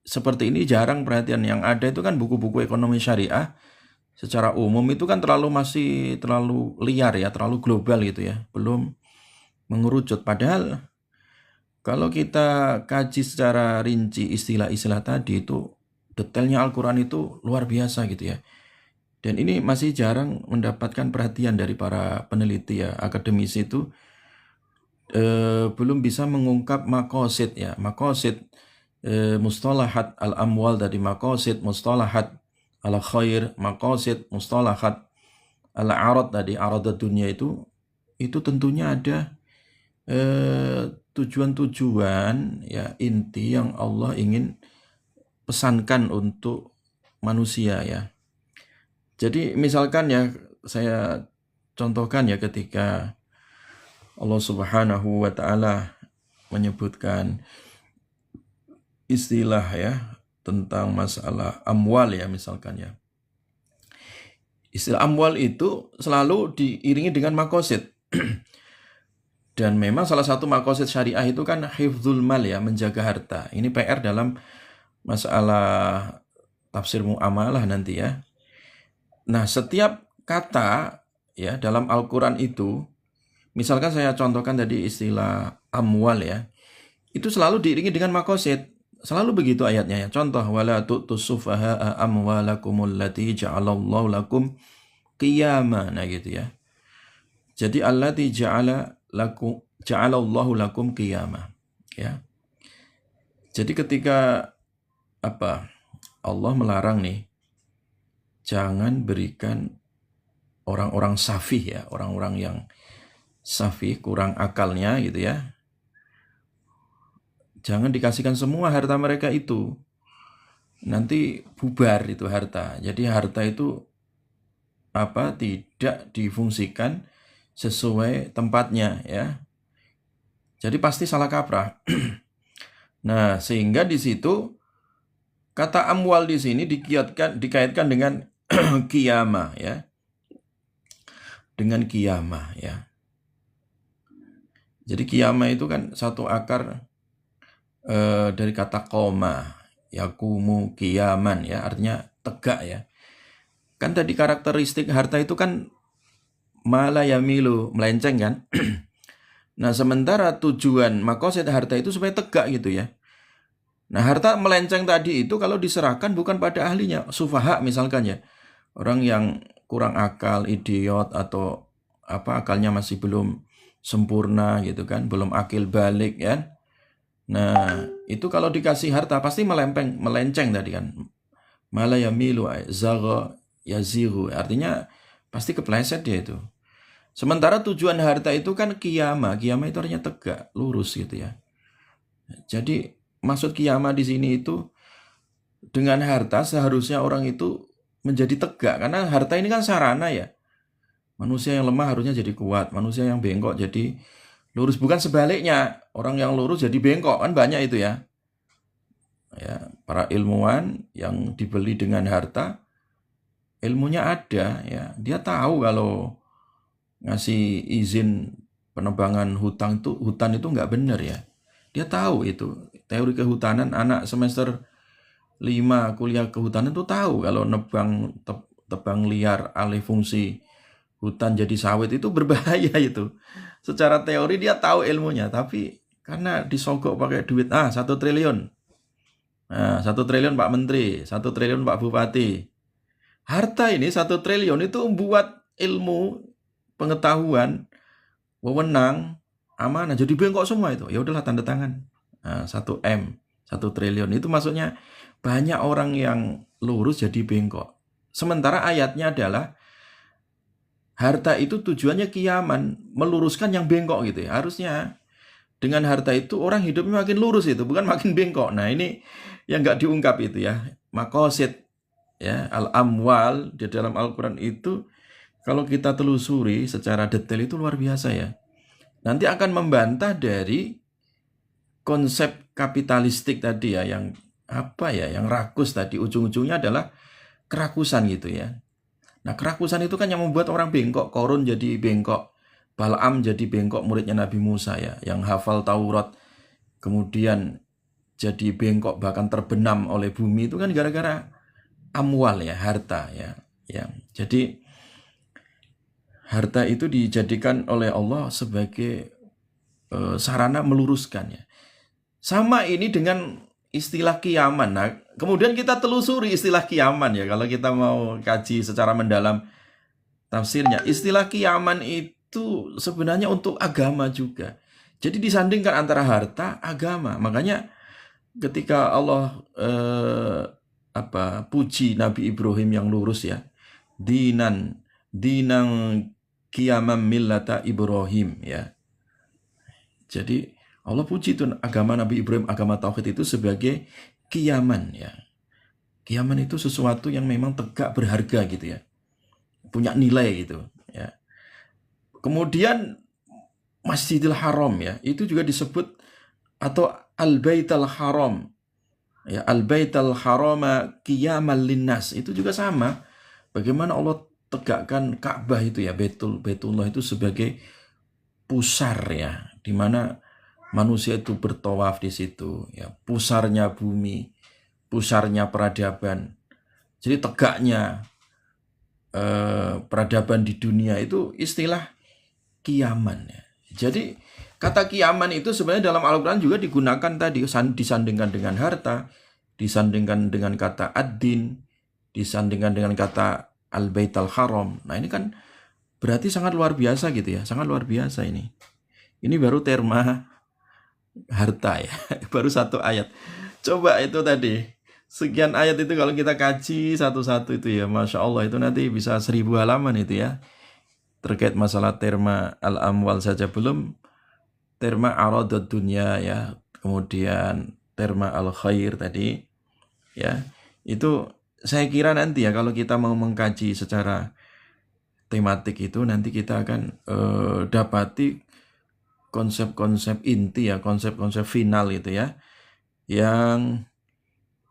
[SPEAKER 2] seperti ini jarang perhatian. Yang ada itu kan buku-buku ekonomi syariah. Secara umum itu kan masih terlalu liar ya, terlalu global gitu ya. Belum mengerucut. Padahal kalau kita kaji secara rinci istilah-istilah tadi itu detailnya Al-Quran itu luar biasa gitu ya. Dan ini masih jarang mendapatkan perhatian dari para peneliti ya, akademisi itu belum bisa mengungkap makosid ya. Makosid mustalahat al-amwal dari makosid mustalahat al-khair, makosid mustalahat al-arad tadi, arad dunia itu tentunya ada tujuan-tujuan ya inti yang Allah ingin pesankan untuk manusia ya. Jadi misalkan ya saya contohkan ya ketika Allah Subhanahu wa taala menyebutkan istilah ya tentang masalah amwal ya misalkan ya. Istilah amwal itu selalu diiringi dengan makosid. Dan memang salah satu makosid syariah itu kan hifdzul mal ya, menjaga harta. Ini PR dalam masalah tafsir muamalah nanti ya. Nah, setiap kata ya dalam Al-Quran itu, misalkan saya contohkan tadi istilah amwal ya, itu selalu diiringi dengan makosid. Selalu begitu ayatnya ya. Contoh, wala tu'tus sufaha'a amwalakumul lati ja'alallahu lakum qiyama. Nah gitu ya. Jadi allati ja'alallahu lakum qiyama. Ya. Jadi ketika Allah melarang nih, jangan berikan orang-orang safih ya, orang-orang yang safih, kurang akalnya gitu ya. Jangan dikasihkan semua harta mereka itu. Nanti bubar itu harta. Jadi harta itu tidak difungsikan sesuai tempatnya ya. Jadi pasti salah kaprah. Nah, sehingga di situ kata amwal di sini dikaitkan dengan qiyamah ya. Dengan qiyamah ya. Jadi qiyamah itu kan satu akar dari kata qoma, yakumu qiyaman ya, artinya tegak ya. Kan tadi karakteristik harta itu kan mala yamilu, melenceng kan. Nah, sementara tujuan makosid harta itu supaya tegak gitu ya. Nah, harta melenceng tadi itu kalau diserahkan bukan pada ahlinya, sufaha misalkan ya. Orang yang kurang akal, idiot atau akalnya masih belum sempurna gitu kan, belum akil balik ya. Nah, itu kalau dikasih harta pasti melenceng tadi kan. Mala yamilu zagha yaziru, artinya pasti kepleset dia itu. Sementara tujuan harta itu kan qiyamah. Qiyamah itu artinya tegak, lurus gitu ya. Jadi maksud qiyamah di sini itu dengan harta seharusnya orang itu menjadi tegak, karena harta ini kan sarana ya. Manusia yang lemah harusnya jadi kuat, manusia yang bengkok jadi lurus, bukan sebaliknya. Orang yang lurus jadi bengkok, kan banyak itu ya. Ya, para ilmuwan yang dibeli dengan harta, ilmunya ada ya. Dia tahu kalau ngasih izin penebangan hutan itu nggak benar ya. Dia tahu itu. Teori kehutanan, anak semester 5 kuliah kehutanan itu tahu kalau tebang liar alih fungsi hutan jadi sawit itu berbahaya itu. Secara teori dia tahu ilmunya, tapi karena disogok pakai duit 1 triliun. Nah, 1 triliun Pak Menteri, 1 triliun Pak Bupati. Harta ini 1 triliun itu membuat ilmu, pengetahuan, wewenang, amanah jadi bengkok semua itu. Ya udahlah tanda tangan. Nah, 1 M, 1 triliun itu maksudnya banyak orang yang lurus jadi bengkok. Sementara ayatnya adalah harta itu tujuannya kiaman, meluruskan yang bengkok gitu ya. Harusnya dengan harta itu orang hidupnya makin lurus itu, bukan makin bengkok. Nah ini yang nggak diungkap itu ya. Makosid ya, al-amwal di dalam Al-Quran itu kalau kita telusuri secara detail itu luar biasa ya. Nanti akan membantah dari konsep kapitalistik tadi ya, yang apa ya, yang rakus tadi, ujung-ujungnya adalah kerakusan gitu ya. Nah kerakusan itu kan yang membuat orang bengkok. Korun jadi bengkok, Balaam jadi bengkok, muridnya Nabi Musa ya, yang hafal Taurat kemudian jadi bengkok bahkan terbenam oleh bumi, itu kan gara-gara amwal ya, harta ya. Jadi harta itu dijadikan oleh Allah sebagai sarana meluruskan ya. Sama ini dengan istilah kiaman. Nah, kemudian kita telusuri istilah kiaman ya, kalau kita mau kaji secara mendalam tafsirnya. Istilah kiaman itu sebenarnya untuk agama juga. Jadi disandingkan antara harta, agama. Makanya ketika Allah puji Nabi Ibrahim yang lurus ya, dinan qiyamam millata Ibrahim ya. Jadi Allah puji itu agama Nabi Ibrahim, agama tauhid itu sebagai kiaman ya. Kiaman itu sesuatu yang memang tegak, berharga gitu ya, punya nilai gitu ya. Kemudian Masjidil Haram ya, itu juga disebut, atau Al-Baitul Haram ya, Al-Baitul Harama qiyamal linnas, itu juga sama. Bagaimana Allah tegakkan Ka'bah itu ya, Baitullah itu sebagai pusar ya, di mana manusia itu bertawaf di situ ya, pusarnya bumi, pusarnya peradaban. Jadi tegaknya peradaban di dunia itu istilah kiaman ya. Jadi kata kiaman itu sebenarnya dalam Al-Quran juga digunakan tadi, disandingkan dengan harta, disandingkan dengan kata ad-din, disandingkan dengan kata al-baitul haram. Nah ini kan berarti sangat luar biasa gitu ya, sangat luar biasa ini. Ini baru terma harta ya, baru 1 ayat. Coba itu tadi, sekian ayat itu kalau kita kaji satu-satu itu ya, Masya Allah itu nanti bisa 1000 halaman itu ya. Terkait masalah terma al-amwal saja belum, terma aradud dunya ya, kemudian terma al-khair tadi ya. Itu saya kira nanti ya kalau kita mau mengkaji secara tematik itu, nanti kita akan dapati konsep-konsep inti ya, konsep-konsep final itu ya, yang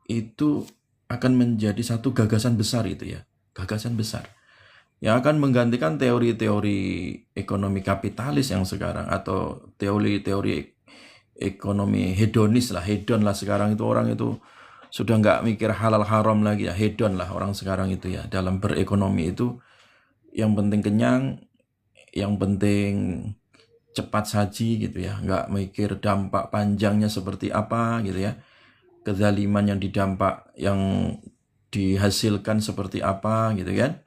[SPEAKER 2] itu akan menjadi satu gagasan besar itu ya, gagasan besar yang akan menggantikan teori-teori ekonomi kapitalis yang sekarang, atau teori-teori ekonomi hedonis lah, hedon lah sekarang itu. Orang itu sudah nggak mikir halal haram lagi ya, hedon lah orang sekarang itu ya, dalam berekonomi itu yang penting kenyang, yang penting cepat saji gitu ya, nggak mikir dampak panjangnya seperti apa gitu ya, kezaliman yang yang dihasilkan seperti apa gitu kan.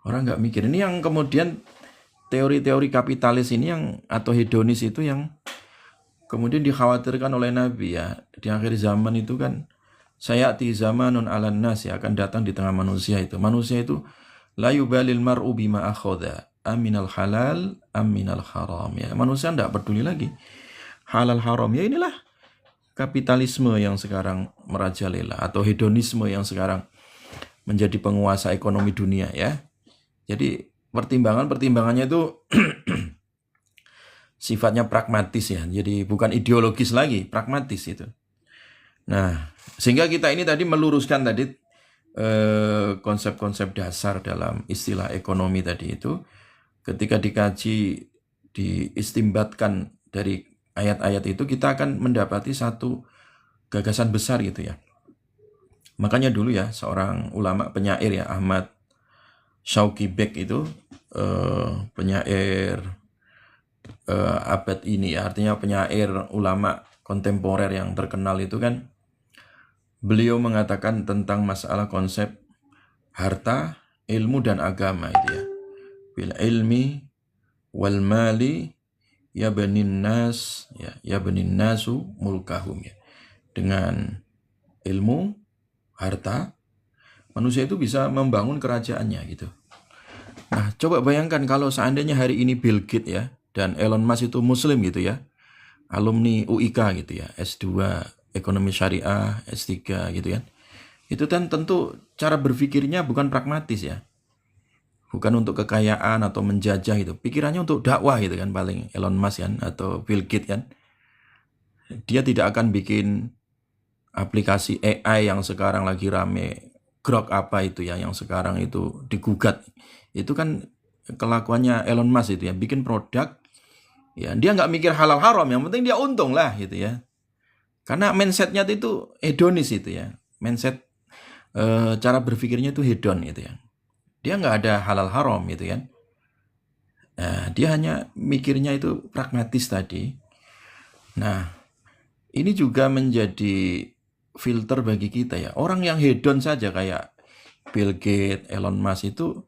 [SPEAKER 2] Orang nggak mikir. Ini yang kemudian teori-teori kapitalis ini yang, atau hedonis itu yang kemudian dikhawatirkan oleh Nabi ya, di akhir zaman itu kan, sayati zamanun alan nas ya, akan datang di tengah manusia itu. Manusia itu la yubalil mar'u bima akhadha aminal halal aminal haram ya. Manusia enggak peduli lagi halal haram ya. Inilah kapitalisme yang sekarang merajalela, atau hedonisme yang sekarang menjadi penguasa ekonomi dunia ya. Jadi pertimbangannya itu sifatnya pragmatis ya. Jadi bukan ideologis lagi, pragmatis itu. Nah, sehingga kita ini tadi meluruskan tadi konsep-konsep dasar dalam istilah ekonomi tadi itu, ketika dikaji, diistimbatkan dari ayat-ayat itu, kita akan mendapati satu gagasan besar gitu ya. Makanya dulu ya, seorang ulama penyair ya, Ahmad Shauqi Beg itu penyair abad ini ya, artinya penyair ulama kontemporer yang terkenal itu kan, Beliau mengatakan tentang masalah konsep harta, ilmu dan agama itu ya. Bil ilmi wal mali ya benin nasu mulkahum ya. Dengan ilmu, harta, manusia itu bisa membangun kerajaannya gitu. Nah, coba bayangkan kalau seandainya hari ini Bill Gates ya dan Elon Musk itu muslim gitu ya. Alumni UIK gitu ya, S2 ekonomi syariah, S3 gitu kan. Itu kan tentu cara berpikirnya bukan pragmatis ya. Bukan untuk kekayaan atau menjajah itu. Pikirannya untuk dakwah gitu kan paling Elon Musk kan atau Bill Gates kan. Dia tidak akan bikin aplikasi AI yang sekarang lagi rame, Grok apa itu ya, yang sekarang itu digugat. Itu kan kelakuannya Elon Musk itu ya, bikin produk, ya dia nggak mikir halal haram, yang penting dia untung lah gitu ya. Karena mindsetnya itu hedonis itu ya, mindset cara berpikirnya itu hedon gitu ya. Dia nggak ada halal haram gitu kan. Nah, dia hanya mikirnya itu pragmatis tadi. Nah, ini juga menjadi filter bagi kita ya. Orang yang hedon saja kayak Bill Gates, Elon Musk itu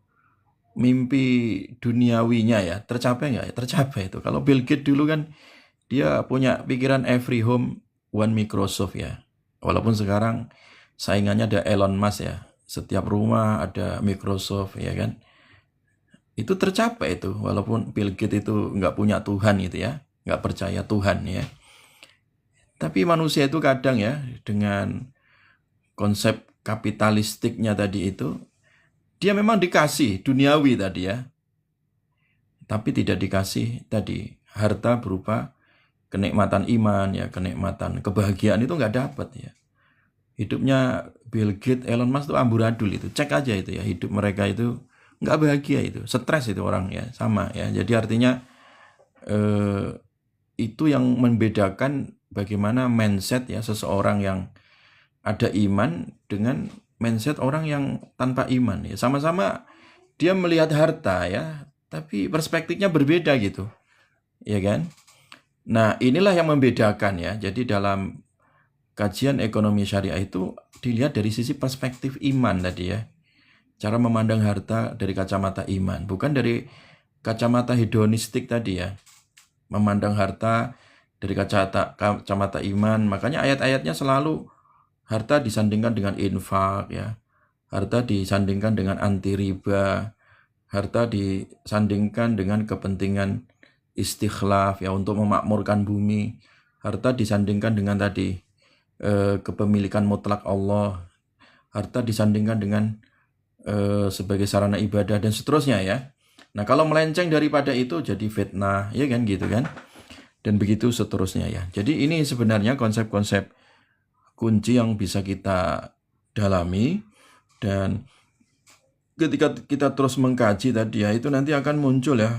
[SPEAKER 2] mimpi duniawinya ya tercapai nggak? Ya, tercapai itu. Kalau Bill Gates dulu kan dia punya pikiran every home one Microsoft ya. Walaupun sekarang saingannya ada Elon Musk ya. Setiap rumah ada Microsoft ya kan. Itu tercapai itu walaupun Bill Gates itu nggak punya Tuhan gitu ya. Nggak percaya Tuhan ya. Tapi manusia itu kadang ya dengan konsep kapitalistiknya tadi itu, dia memang dikasih duniawi tadi ya, tapi tidak dikasih tadi harta berupa kenikmatan iman ya, kenikmatan kebahagiaan itu nggak dapat ya. Hidupnya Bill Gates, Elon Musk itu amburadul itu, cek aja itu ya, hidup mereka itu nggak bahagia itu, stres itu orang ya, sama ya. Jadi artinya itu yang membedakan bagaimana mindset ya seseorang yang ada iman dengan mindset orang yang tanpa iman ya. Sama-sama dia melihat harta ya, tapi perspektifnya berbeda gitu. Ya kan? Nah, inilah yang membedakan ya. Jadi dalam kajian ekonomi syariah itu dilihat dari sisi perspektif iman tadi ya. Cara memandang harta dari kacamata iman, bukan dari kacamata hedonistik tadi ya. Memandang harta dari kacamata iman, makanya ayat-ayatnya selalu harta disandingkan dengan infak ya. Harta disandingkan dengan anti riba. Harta disandingkan dengan kepentingan istikhlaf ya untuk memakmurkan bumi. Harta disandingkan dengan tadi kepemilikan mutlak Allah. Harta disandingkan dengan sebagai sarana ibadah dan seterusnya ya. Nah, kalau melenceng daripada itu jadi fitnah, ya kan gitu kan. Dan begitu seterusnya ya. Jadi ini sebenarnya konsep-konsep kunci yang bisa kita dalami, dan ketika kita terus mengkaji tadi ya, itu nanti akan muncul ya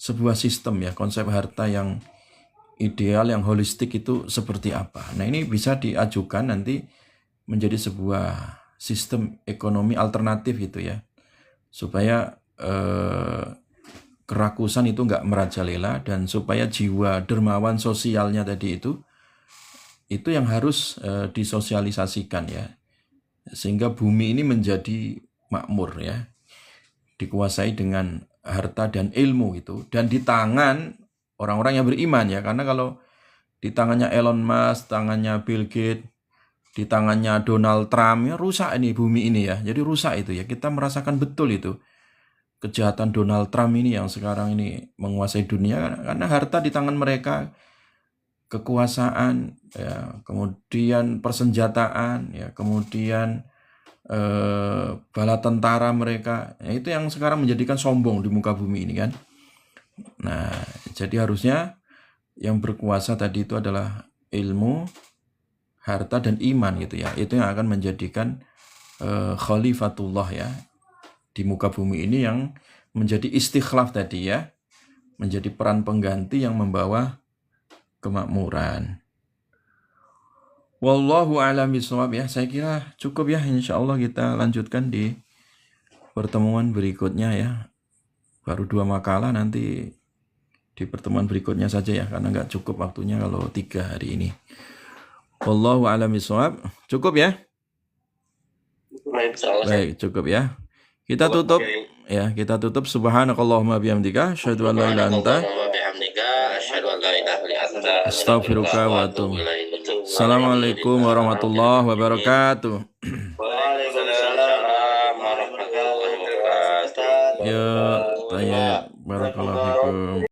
[SPEAKER 2] sebuah sistem ya, konsep harta yang ideal, yang holistik itu seperti apa. Nah, ini bisa diajukan nanti menjadi sebuah sistem ekonomi alternatif gitu ya, supaya kerakusan itu nggak merajalela, dan supaya jiwa dermawan sosialnya tadi itu yang harus disosialisasikan ya, sehingga bumi ini menjadi makmur ya, dikuasai dengan harta dan ilmu itu, dan di tangan orang-orang yang beriman ya. Karena kalau di tangannya Elon Musk, tangannya Bill Gates, di tangannya Donald Trump ya, rusak ini bumi ini ya. Jadi rusak itu ya, kita merasakan betul itu kejahatan Donald Trump ini yang sekarang ini menguasai dunia, karena harta di tangan mereka, kekuasaan ya, kemudian persenjataan ya, kemudian bala tentara mereka ya, itu yang sekarang menjadikan sombong di muka bumi ini kan. Nah, jadi harusnya yang berkuasa tadi itu adalah ilmu, harta dan iman gitu ya. Itu yang akan menjadikan khalifatullah ya di muka bumi ini, yang menjadi istikhlaf tadi ya, menjadi peran pengganti yang membawa kemakmuran. Wallahu a'lam bishawab ya. Saya kira cukup ya. Insyaallah kita lanjutkan di pertemuan berikutnya ya. Baru 2 makalah, nanti di pertemuan berikutnya saja ya, karena nggak cukup waktunya kalau 3 hari ini. Wallahu a'lam bishawab. Cukup ya?
[SPEAKER 1] Baik, insyaallah.
[SPEAKER 2] Baik, cukup ya. Kita tutup ya, kita tutup subhanakallahumma bihamdika asyhadu an la ilaha illa anta astaghfiruka wa atubu ilaik. Assalamualaikum warahmatullahi wabarakatuh.
[SPEAKER 1] Waalaikumsalam warahmatullahi wabarakatuh.
[SPEAKER 2] Ya